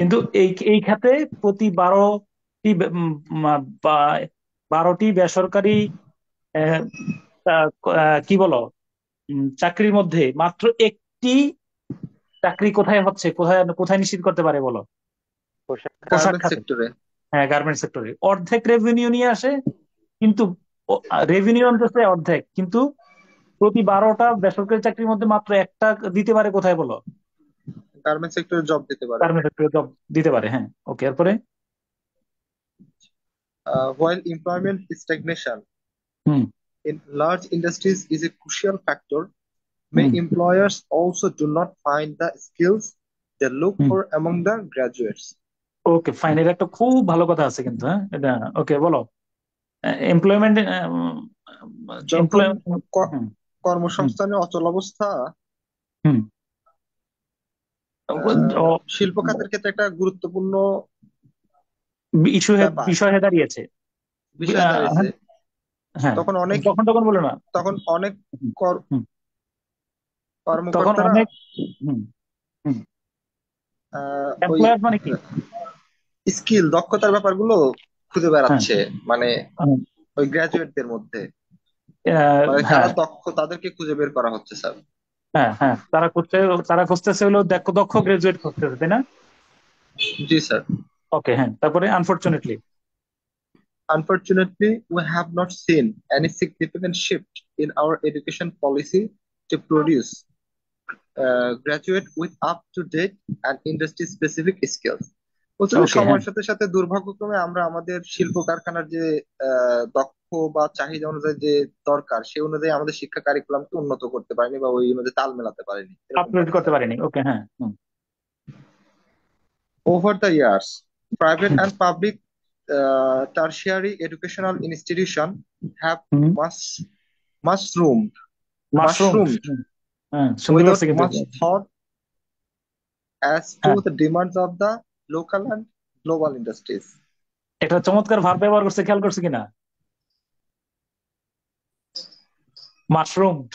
কিন্তু এই এই খাতে প্রতি 12টি 12টি বেসরকারি আহ, কি বলো চাকরির মধ্যে মাত্র একটি চাকরি কোথায় হচ্ছে, কোথায় কোথায় নিশ্চিত করতে পারে বলো। পোশাক খাত। পোশাক গার্মেন্টস খাতে। সেক্টরে। হ্যাঁ, গার্মেন্ট সেক্টরে অর্ধেক রেভিনিউ নিয়ে আসে, কিন্তু রেভিনিউ আনতেছে অর্ধেক, কিন্তু প্রতি 12টা বেসরকারি চাকরির মধ্যে মাত্র একটা দিতে পারে কোথায় বলো। গার্মেন্টস সেক্টরে জব দিতে পারে। গার্মেন্ট সেক্টরে জব দিতে পারে। হ্যাঁ, ওকে, এরপরে While employment stagnation hmm in large industries is a crucial factor, hmm many employers also do not find the skills they look hmm for among the graduates. Okay, fine, এটা একটা খুব ভালো কথা আছে কিন্তু। হ্যাঁ, এটা ওকে বলো। এমপ্লয়মেন্ট যখন এমপ্লয়মেন্ট ক- হুম হুম কর্মসংস্থানের অচলাবস্থা হুম শিল্প খাতের ক্ষেত্রে একটা গুরুত্বপূর্ণ ইস্যু ব্যাপার বিষয় হয়ে দাঁড়িয়েছে। বিষয় দাঁড়িয়েছে, হ্যাঁ হ্যাঁ, তখন অনেক যখন তখন বলো না। তখন অনেক হুম কর- হুম, তখন কর্মকর্তারা অনেক হুম হুম ওই এমপ্লয়ার মানে কি। স্কিল দক্ষতার ব্যাপারগুলো খুঁজে হ্যাঁ বেড়াচ্ছে, মানে হুম, ওই গ্রাজুয়েটদের মধ্যে, মানে হ্যাঁ কারা দক্ষ তাদেরকে খুঁজে বের করা হচ্ছে স্যার। হ্যাঁ হ্যাঁ, তারা খুঁজতেছে হলো দক্ষ দক্ষ গ্রাজুয়েট খুঁজতেছে, তাই না। জি স্যার। ওকে, হ্যাঁ, তারপরে unfortunately Unfortunately, we have not seen any significant shift in our education policy to produce graduate with up-to-date and industry-specific skills. বলছিল ওকে, হ্যাঁ, সময়ের সাথে সাথে দুর্ভাগ্যক্রমে আমরা আমাদের শিল্প কারখানার যে দক্ষ বা চাহিদা অনুযায়ী যে দরকার সে অনুযায়ী আমাদের শিক্ষা কারিকুলামকে উন্নত করতে পারিনি বা ওই অনুযায়ী তাল মেলাতে পারিনি, এরকম আপগ্রেড কথা করতে স্যার। পারিনি। ওকে, হ্যাঁ হুম Over the years, private hmm and public tertiary educational institutions have hmm mus- mushroomed, mushroom. mushroomed হ্যাঁ, সুন্দর without লাগছে কিন্তু much এটা। thought as হ্যাঁ, to the demands of the local and global industries. এটা চমৎকার ভার ব্যবহার করছে, খেয়াল করছে কিনা। মাশরুম, জি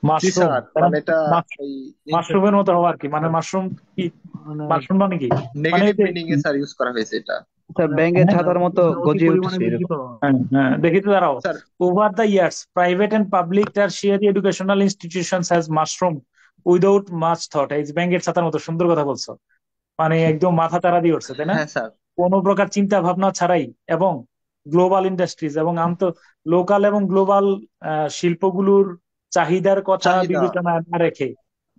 মাশরুম স্যার, তাই না? মানে এটা মাশ- ওই মাশরুমের মতো হওয়া আর কি, মানে মাশরুম কি, মানে মাশরুম মানে কি, মানে নেগেটিভ এই যে মিনিং এ স্যার ইউজ করা হয়েছে এটা। স্যার মানে ব্যাঙের হ্যাঁ ছাতার মতো মানে অতি গজিয়ে পরিমাণে উঠেছে বেশি এরকম। তো। হ্যাঁ হ্যাঁ, দেখি তো দাঁড়াও। Sir Over the years, private and public tertiary educational institutions has mushroomed without much thought। এই যে ব্যাঙের ছাতার মতো, সুন্দর কথা বলছো, মানে একদম মাথা চারা দিয়ে উঠছে, তাই না। হ্যাঁ স্যার। কোনো প্রকার চিন্তা ভাবনা ছাড়াই, এবং গ্লোবাল ইন্ডাস্ট্রিজ এবং লোকাল এবং গ্লোবাল শিল্পগুলোর চাহিদার কথা চাহিদা বিবেচনায় না রেখে,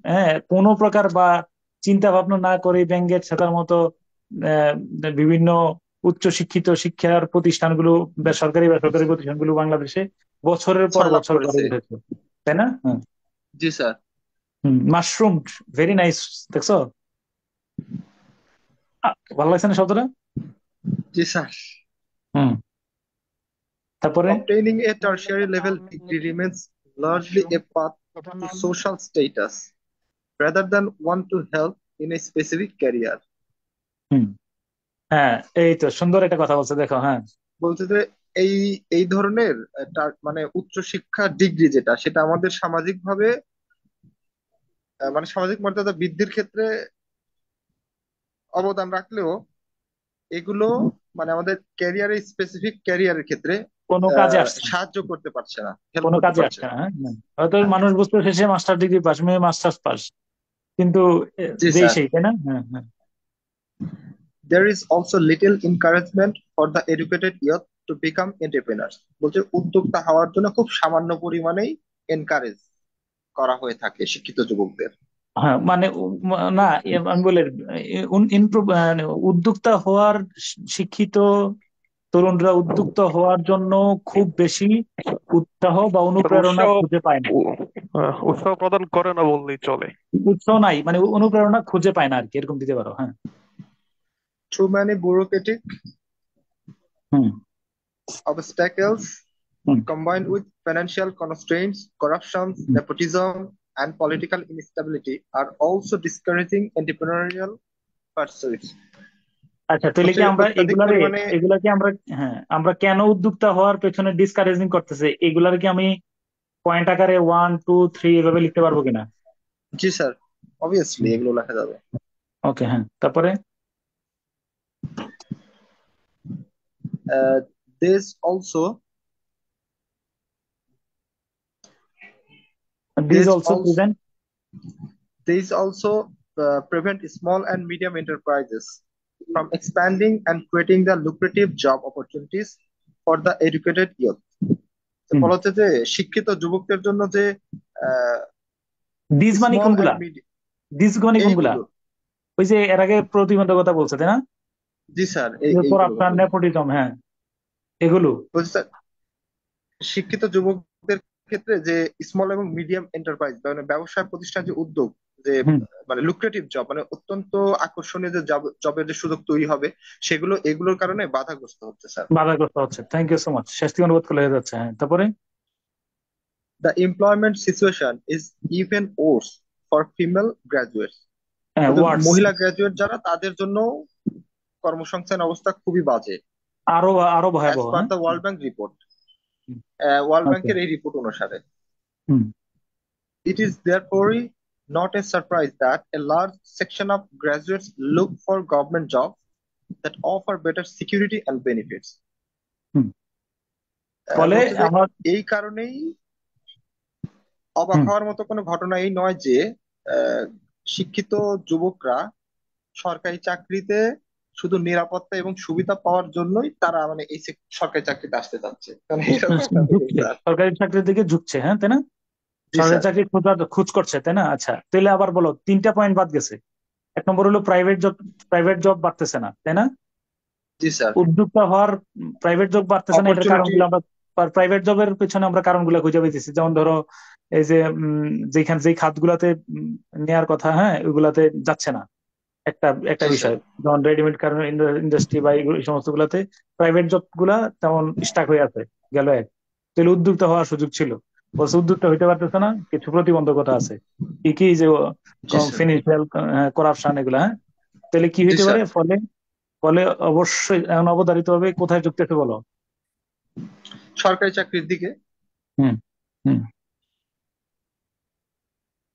হ্যাঁ, কোনো প্রকার বা চিন্তা ভাবনা না করে ব্যাংকের ছাতার মতো আহ, বিভিন্ন উচ্চ শিক্ষিত শিক্ষার প্রতিষ্ঠানগুলো, বেসরকারি বেসরকারি প্রতিষ্ঠানগুলো বাংলাদেশে বছরের পর ছয়লাভ বছর গড়ে করেছে। উঠেছে, তাই না। জি স্যার। মাশরুম, ভেরি নাইস, দেখছো। ভালো লাগছে না শব্দটা। জি স্যার। হুম, তারপরে Obtaining a tertiary level degree remains largely a path to social status rather than one to help in a specific career. হুম, হ্যাঁ, এই তো সুন্দর একটা কথা বলছে, দেখো। হ্যাঁ, বলতে যে এই এই ধরনের মানে উচ্চশিক্ষা ডিগ্রি যেটা সেটা আমাদের সামাজিক ভাবে মানে সামাজিক মর্যাদা বৃদ্ধির ক্ষেত্রে অবদান রাখলেও এগুলো মানে আমাদের ক্যারিয়ারে স্পেসিফিক ক্যারিয়ারের ক্ষেত্রে কোনো কাজে আসছে না, সাহায্য করতে পারছে না, হেল্প কোনো করতে কাজে পারছে আসছে না। না। হ্যাঁ, হয়তো মানুষ বুঝতে শেষে মাস্টার ডিগ্রি পাস, মেয়ে মাস্টার্স পাস, কিন্তু জি যেই স্যার। সেই, তাই না। হ্যাঁ হ্যাঁ There is also little encouragement for the educated youth to become entrepreneurs. বলছে উদ্যোক্তা হওয়ার জন্য খুব সামান্য পরিমাণেই এনকারেজ করা হয়ে থাকে শিক্ষিত যুবকদের। হ্যাঁ, মানে না, আমি বলে উদ্যোক্তা হওয়ার, শিক্ষিত তরুণরা উদ্যুক্ত হওয়ার জন্য খুব বেশি উৎসাহ বা স্যার অনুপ্রেরণা উৎসাহ খুঁজে পায় না। উৎসাহ প্রদান করে না বললেই চলে। উৎসাহ নাই, মানে অনুপ্রেরণা খুঁজে পায় না আর কি, এরকম দিতে পারো। হ্যাঁ, Too many bureaucratic hmm Obstacles hmm combined with financial constraints, corruption, hmm. nepotism, and political instability are also discouraging entrepreneurial pursuits. আচ্ছা, তাহলে হচ্ছে কি আমরা অত্যাধিক এগুলারে, পরিমাণে। এগুলা কি আমরা, হ্যাঁ, আমরা কেন উদ্যোক্তা হওয়ার পেছনে ডিসকারেজিং করতেছে এগুলার কি আমি পয়েন্ট আকারে 1 2 3 এভাবে লিখতে পারবো কিনা? জি স্যার, অবভিয়াসলি এগুলো লেখা যাবে। ওকে, হ্যাঁ, তারপরে Uh, This also this this also also present. this also prevent small and medium enterprises from expanding and creating the lucrative job opportunities for the educated youth. তো বলা হচ্ছে যে শিক্ষিত যুবকদের জন্য যে দিস মানে স্মল কোনগুলা? এন্ড মিডিয়াম দিস মানে কোনগুলা? এইগুলো। ওই যে এর আগে প্রতিবন্ধকতা বলছে তাই না? জি স্যার, এইগুলো করাপশন, কথা বলছি। নেপোটিজম, হ্যাঁ, এগুলো। বলছি স্যার, শিক্ষিত যুবকদের ক্ষেত্রে যে স্মল এবং মিডিয়াম এন্টারপ্রাইজ মানে ব্যবসা প্রতিষ্ঠান যে উদ্যোগ, যে হুম, মানে লুক্রেটিভ জব মানে অত্যন্ত আকর্ষণীয় যে জবের যে সুযোগ তৈরি হবে, সেগুলো এগুলোর কারণে বাধাগ্রস্ত হচ্ছে স্যার। বাধাগ্রস্ত হচ্ছে। থ্যাংক ইউ সো মাচ, শেষ থেকে অনুবাদ করে যাচ্ছে। হ্যাঁ, তারপরে The employment situation is even worse for female graduates. হ্যাঁ, কিন্তু ওয়ার্ডস মহিলা গ্রাজুয়েট যারা তাদের জন্য কর্মসংস্থান অবস্থা খুবই বাজে, আরো আরো অ্যাজ ভয়াবহ। পার হ্যাঁ, the world bank report. World okay, ব্যাংকের এই রিপোর্ট অনুসারে হুম it is therefore not a surprise that a large section of graduates look for government jobs that offer better security and benefits. হুম। ফলে বলছে যে আমার, এই কারণেই অবাক হুম হওয়ার মতো কোনো ঘটনা এই নয় যে আহ, শিক্ষিত যুবকরা সরকারি চাকরিতে শুধু নিরাপত্তা এবং সুবিধা পাওয়ার জন্যই তারা মানে এই সরকারি চাকরিতে আসতে চাচ্ছে, মানে এরকম একটা feeling, ঝুঁকছে, স্যার। সরকারি চাকরির দিকে ঝুঁকছে, হ্যাঁ তাই না? জি সরকারি স্যার। চাকরি খোঁজ করছে তাই না? আচ্ছা, তাহলে আবার বলো, 3টা পয়েন্ট বাদ গেছে। 1 নম্বর হলো প্রাইভেট জব, প্রাইভেট জব বাড়তেছে না তাই না? জি স্যার। উদ্যোক্তা হওয়ার, প্রাইভেট জব বাড়তেছে না, এটার অপরচুনিটি। কারণগুলো আমরা প্রাইভেট জবের পেছনে আমরা কারণগুলো খুঁজে পেয়েছি। যেমন ধরো এই যে যেখানে যেই খাতগুলাতে নেয়ার কথা, হ্যাঁ, ওইগুলাতে যাচ্ছে না। একটা একটা জি স্যার। বিষয়, যেমন রেডিমেড কারণ ইন্ডাস্ট্রি বা এই সমস্ত গুলাতে প্রাইভেট জব গুলা তেমন স্টাক হয়ে আছে, গেল এক। তাহলে উদ্যোক্তা হওয়ার সুযোগ ছিল, বলছে উদ্যোক্তা হইতে পারতেছে না, কিছু প্রতিবন্ধকতা আছে। কি কি যে জি স্যার। ফিনান্সিয়াল করাপশন, এগুলা, হ্যাঁ। তাহলে কি জি হইতে স্যার। পারে? ফলে ফলে অবশ্যই এখন অবধারিত হবে কোথায় ঝুঁকতেছে বলো? সরকারি চাকরির দিকে। হুম হুম হুম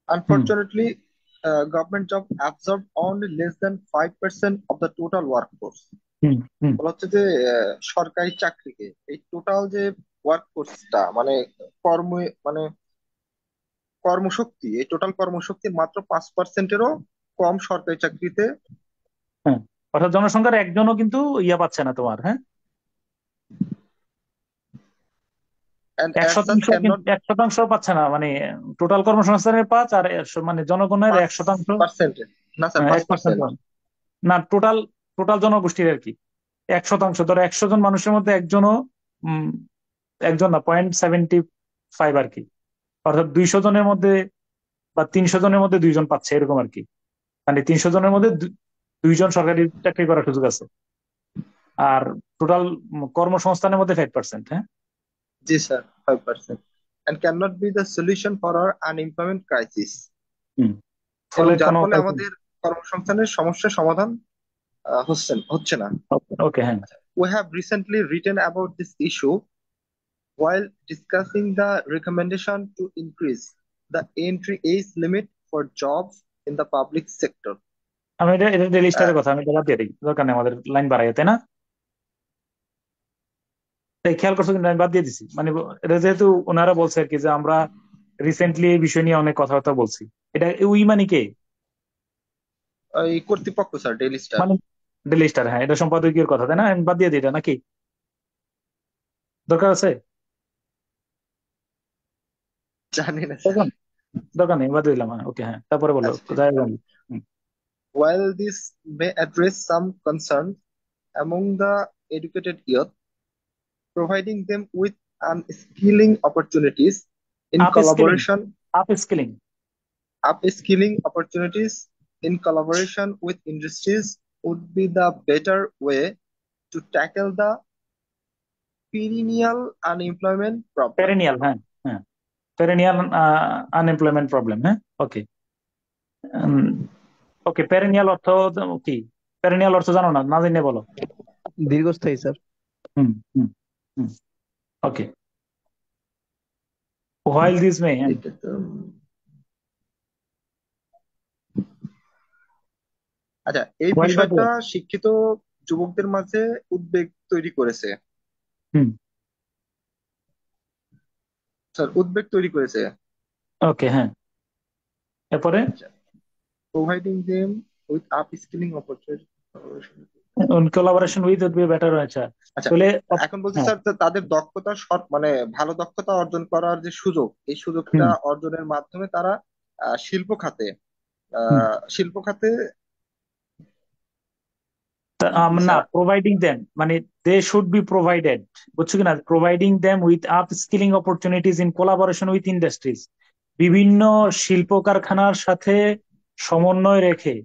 Unfortunately, government job absorb only less than 5% of the total workforce. হুম হুম বলা হচ্ছে যে সরকারি চাকরিকে এই টোটাল যে ওয়ার্কফোর্সটা মানে কর্ম মানে কর্মশক্তি, এই টোটাল কর্মশক্তির মাত্র 5%-এরও কম সরকারি চাকরিতে। হ্যাঁ, অর্থাৎ জনসংখ্যার একজনও কিন্তু ইয়া পাচ্ছে না তোমার, হ্যাঁ। and এক as such শতাংশ কিন্তু cannot 1% পাচ্ছে না, মানে টোটাল কর্মসংস্থানের 5 আর মানে জনগণের 1%। 5%, না স্যার, 1%, 5%। না, টোটাল টোটাল জনগোষ্ঠীর আর কি। 1%, ধরো 100 জন মানুষের মধ্যে একজনও, উম, একজন না, 0.75 আর কি। অর্থাৎ 200 জনের মধ্যে বা 300 জনের মধ্যে 2 জন পাচ্ছে, এরকম আর কি। মানে 300 জনের মধ্যে 2 জন সরকারি চাকরি করার সুযোগ আছে। আর টোটাল কর্মসংস্থানের মধ্যে 5%, হ্যাঁ। জি sir, 5%, and cannot be the solution for our unemployment crisis. হুম। এবং ফলে যার কোনো ফলে উপায় নেই। আমাদের কর্মসংস্থানের সমস্যার সমাধান হচ্ছে না। ওকে, হ্যাঁ। We have recently written about this issue while discussing the recommendation to increase the entry age limit for jobs in the public sector. আমি এটা এটা ডেলি আহ, স্টারের কথা, আমি এটা বাদ দিয়ে দিই, দরকার নেই আমাদের লাইন বাড়াই, তাই না? তাই খেয়াল করছো কিন্তু আমি বাদ দিয়ে দিছি, মানে এটা যেহেতু ওনারা বলছে আর কি যে আমরা রিসেন্টলি এই বিষয় নিয়ে অনেক কথাবার্তা বলছি। এটা উই মানে কে? এই কর্তৃপক্ষ স্যার, ডেইলি স্টার। মানে ডেলি স্টার, হ্যাঁ, এটা সম্পাদকীয় কথা তাই না? আমি বাদ দিয়ে দিই এটা, নাকি দরকার আছে? জানি না স্যার। দরকার দরকার নেই, বাদ দিয়ে দিলাম, হ্যাঁ। ওকে, হ্যাঁ, তারপরে বলো আচ্ছা, ঠিক কোথায় আছে। গেলাম? হুম While this may address some concerns among the educated youth, providing them with unskilling opportunities in up skilling, collaboration, up skilling. upskilling opportunities in collaboration with industries would be the better way to tackle the perennial unemployment problem. Perennial, হ্যাঁ হ্যাঁ, perennial unemployment problem, হ্যাঁ ওকে। ওকে, perennial অর্থ কি? Perennial অর্থ জানো না? না জেনে বলো। দীর্ঘস্থায়ী sir. Hmm hmm hmm okay. While this may, হ্যাঁ এটা তো আচ্ছা, এই হোয়াইল বাট, বিষয়টা শিক্ষিত যুবকদের মাঝে উদ্বেগ তৈরি করেছে। হুম স্যার, উদ্বেগ তৈরি করেছে। ওকে হ্যাঁ। এরপরে providing them with upskilling opportunity. Collaboration with would be better, আচ্ছা আচ্ছা, তাহলে এখন বলছি হ্যাঁ স্যার, তাদের দক্ষতা মানে ভালো দক্ষতা অর্জন করার যে সুযোগ, এই সুযোগটা হুম অর্জনের মাধ্যমে তারা শিল্প খাতে হুম শিল্প খাতে জি না, স্যার। প্রোভাইডিং দেম মানে দে শুড বি প্রোভাইডেড, বুঝছো কিনা? Providing them with up skilling opportunities in collaboration with industries, বিভিন্ন শিল্প কারখানার সাথে সমন্বয় রেখে জি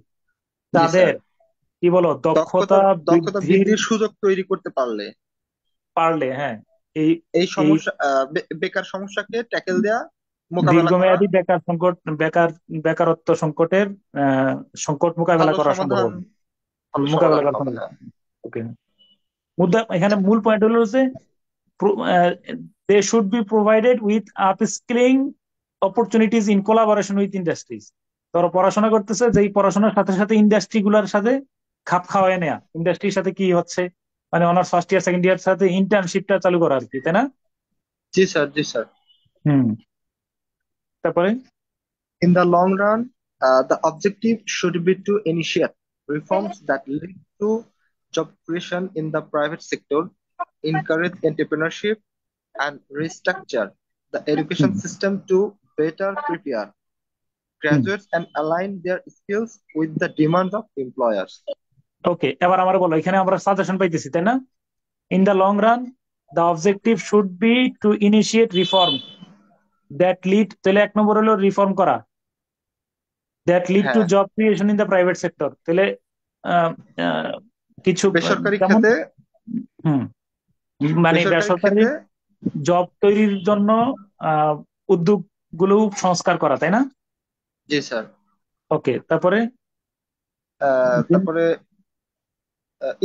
স্যার, তাদের কি বলো দক্ষতা দক্ষতা দক্ষতা বৃদ্ধির বৃদ্ধির সুযোগ তৈরি করতে পারলে পারলে, হ্যাঁ এই এই এই সমস্যা বেকার সমস্যাকে ট্যাকেল দেয়া, মোকাবেলা করা, দীর্ঘমেয়াদী বেকার সংকট, বেকারত্ব সংকটের সংকট মোকাবেলা ভালো করা সম্ভব সমাধান, হবে, ভালো মোকাবেলা সমাধান করা হবে। সম্ভব। হ্যাঁ, ওকে, মুদ্রা এখানে মূল পয়েন্ট হলো যে they should be provided with upskilling opportunities in collaboration with industries. ধরো পড়াশোনা করতেছে, যে এই পড়াশোনার সাথে সাথে ইন্ডাস্ট্রি গুলার সাথে খাপ খাওয়ায় নেয়া, ইন্ডাস্ট্রির সাথে কি হচ্ছে, মানে honours first year second year সাথে ইন্টার্নশিপটা চালু করা আর কি, তাই না? জি স্যার, জি স্যার। হুম, তারপরে In the long run, the objective should be to initiate reforms that lead to job creation in the private sector, encourage entrepreneurship, and restructure the education hmm system to better prepare hmm graduates and align their skills with the demands of employers. ওকে, এবার আমার বলো, এখানে আমরা suggestion পাইতেছি তাই না? In the long run the objective should be to initiate reform that lead, তাহলে এক নম্বর হলো রিফর্ম করা, দ্যাট লিড টু হ্যাঁ, job creation in the private sector, তাহলে আহ, আহ, কিছু বেসরকারি যেমন খাতে হুম মানে বেসরকারি বেসরকারি খাতে জব তৈরির জন্য উদ্যোগ গুলো সংস্কার করা, তাই না? জি স্যার। ওকে, তারপরে তারপরে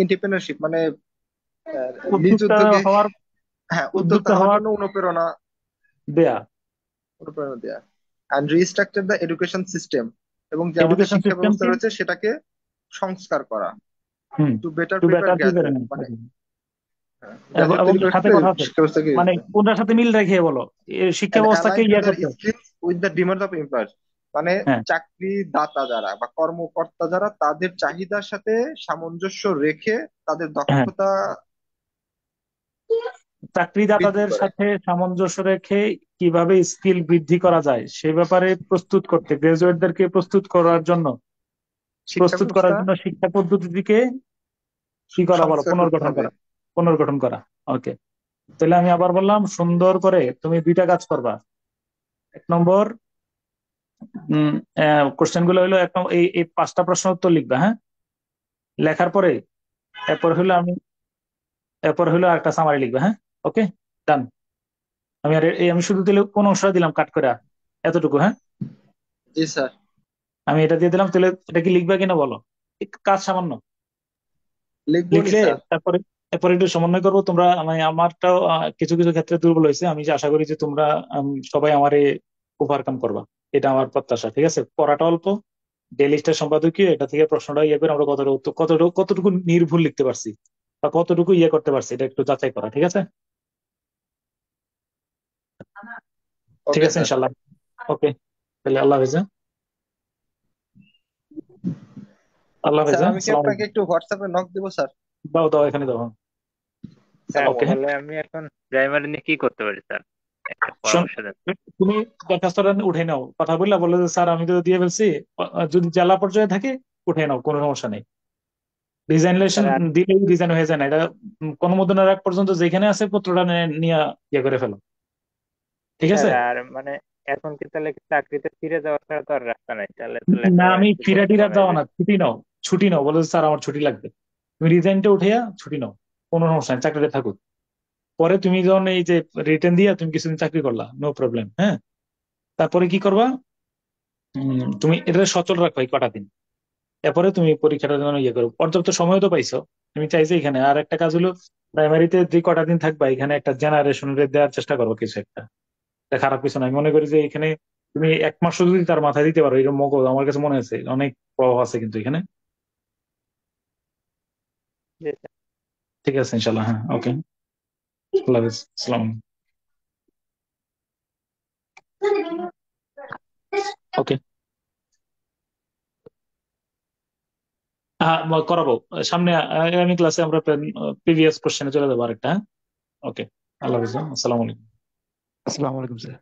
এন্টারপ্রেনারশিপ মানে নিজ উদ্যোক্তা উদ্যোগে, হওয়ার, হ্যাঁ, উদ্যোক্তা উদ্যোক্তা হওয়ার হওয়ার জন্য অনুপ্রেরণা দেয়া, অনুপ্রেরণা দেয়া, and restructure the education system, এবং যে আমাদের এডুকেশন শিক্ষা ব্যবস্থা সিস্টেমকে রয়েছে সেটাকে সংস্কার করা, hmm to better to prepare better graduate মানে গ্রাজুয়েট এবং তৈরি করার সাথে ক্ষেত্রে কথা আছে, শিক্ষা ব্যবস্থাকে মানে কোনটার সাথে মিল রেখে বলো, শিক্ষা and ব্যবস্থাকে align to ইয়ে their করতে হবে। skills with the demands of employers, মানে হ্যাঁ, চাকরি দাতা যারা বা কর্মকর্তা যারা, তাদের চাহিদার সাথে সামঞ্জস্য রেখে তাদের হ্যাঁ, দক্ষতা বৃদ্ধি চাকরিদাতাদের করে, সাথে সামঞ্জস্য রেখে কিভাবে স্কিল বৃদ্ধি করা যায় সে ব্যাপারে প্রস্তুত করতে, গ্রাজুয়েটদেরকে প্রস্তুত করার জন্য, শিক্ষা ব্যবস্থা শিক্ষা পদ্ধতিকে কি করা বলো, সংস্কার করতে পুনর্গঠন হবে। করা, পুনর্গঠন করা। ওকে, তাহলে আমি আবার বললাম, সুন্দর করে তুমি দুইটা কাজ করবা। এক নম্বর কোশ্চেন গুলো হলো, এক নম্বর এই পাঁচটা প্রশ্ন উত্তর লিখবা, হ্যাঁ? লেখার পরে এরপর হলো আমি এরপর হলো একটা সামারি লিখবা, হ্যাঁ? ওকে, ডান। আমি শুধু দিলে কোন অংশটা দিলাম কাট করে, এতটুকু, হ্যাঁ? জি স্যার, আমি এটা দিয়ে দিলাম, তাহলে এটা কি লিখবা কিনা বলো? কাজ সামান্য, লিখবো নি লিখলে স্যার। তারপরে এরপর একটু সমন্বয় করবো। তোমরা মানে আমারটাও কিছু কিছু ক্ষেত্রে দুর্বল হয়েছে, আমি যে আশা করি যে তোমরা সবাই আমারে ওভারকাম করবা, এটা আমার প্রত্যাশা। ঠিক আছে, পড়াটা অল্প, ডেইলি সম্পাদকীয়, এটা থেকে প্রশ্নটা ইয়ে করে আমরা কতটুকু নির্ভুল লিখতে পারছি বা কতটুকু ইয়ে করতে পারছি, এটা একটু যাচাই করা। ঠিক আছে, ঠিক ওকে আছে স্যার। ইনশাল্লাহ। ওকে, তাহলে আল্লাহ হাফেজ, হ্যাঁ? আল্লাহ হাফেজ, স্যার, হ্যাঁ, আমি কি আসসালামু আপনাকে আলাইকুম। একটু হোয়াটসঅ্যাপে নক দেবো স্যার? দাও দাও, এখানে দাও, হ্যাঁ। স্যার ওকে, হ্যাঁ। তাহলে আমি এখন প্রাইমারি নিয়ে কি করতে পারি স্যার, একটা শোন, পরামর্শ দেন। তুমি দরখাস্তটা উঠে নাও, কথা বললা, বলে যে স্যার আমি তো দিয়ে ফেলছি, যদি জেলা পর্যায়ে থাকে উঠে নাও, কোনো সমস্যা নেই। রিজাইনেশন স্যার আর দিলেই রিজাইন হয়ে যায় না, এটা অনুমোদনের আগ পর্যন্ত যেখানে আছে পত্রটা নিয়ে ইয়ে করে ফেলো। ঠিক স্যার আছে, আর মানে এখন কি তাহলে কি চাকরিতে ফিরে যাওয়া ছাড়া তো আর রাস্তা নাই, তাহলে তো না লেখাপড়া আমি একটু ফিরা করতে টিরা হবে যাওয়া যে। না, ছুটি নাও, ছুটি নাও, বলে যে, স্যার আমার ছুটি লাগবে, তুমি রিজাইনটা উঠে ছুটি নাও, কোনো সমস্যা নেই, চাকরিতে থাকুক, পরে তুমি যখন এই যে রিটেন দিয়ে তুমি কিছুদিন চাকরি করলা, নো প্রবলেম, হ্যাঁ। তারপরে কি করবা, তুমি এটা সচল রাখবা এই কটা দিন। এরপরে তুমি পরীক্ষাটা যেন ইয়ে করো, পর্যাপ্ত সময় তো পাইছো। তুমি চাইছো এখানে আর একটা কাজ হলো, প্রাইমারিতে যে কটা দিন থাকবা এখানে একটা জেনারেশন দেওয়ার চেষ্টা করবো কিছু একটা। এটা খারাপ কিছু না, আমি মনে করি যে এখানে তুমি 1 মাস যদি তার মাথায় দিতে পারো, এরকম মগজ আমার কাছে মনে আছে অনেক প্রভাব আছে কিন্তু এখানে। জি স্যার। ঠিক আছে ইনশাল্লাহ, হ্যাঁ, ওকে, আল্লাহ হাফিজ, আসসালাম। ওকে, হ্যাঁ, করাবো সামনে, আগামী ক্লাসে আমরা প্রিভিয়াস কোশ্চেনে চলে যাবো আরেকটা, হ্যাঁ। ওকে, আল্লাহ হাফিজ, আসসালামু আলাইকুম। আসসালামু আলাইকুম স্যার।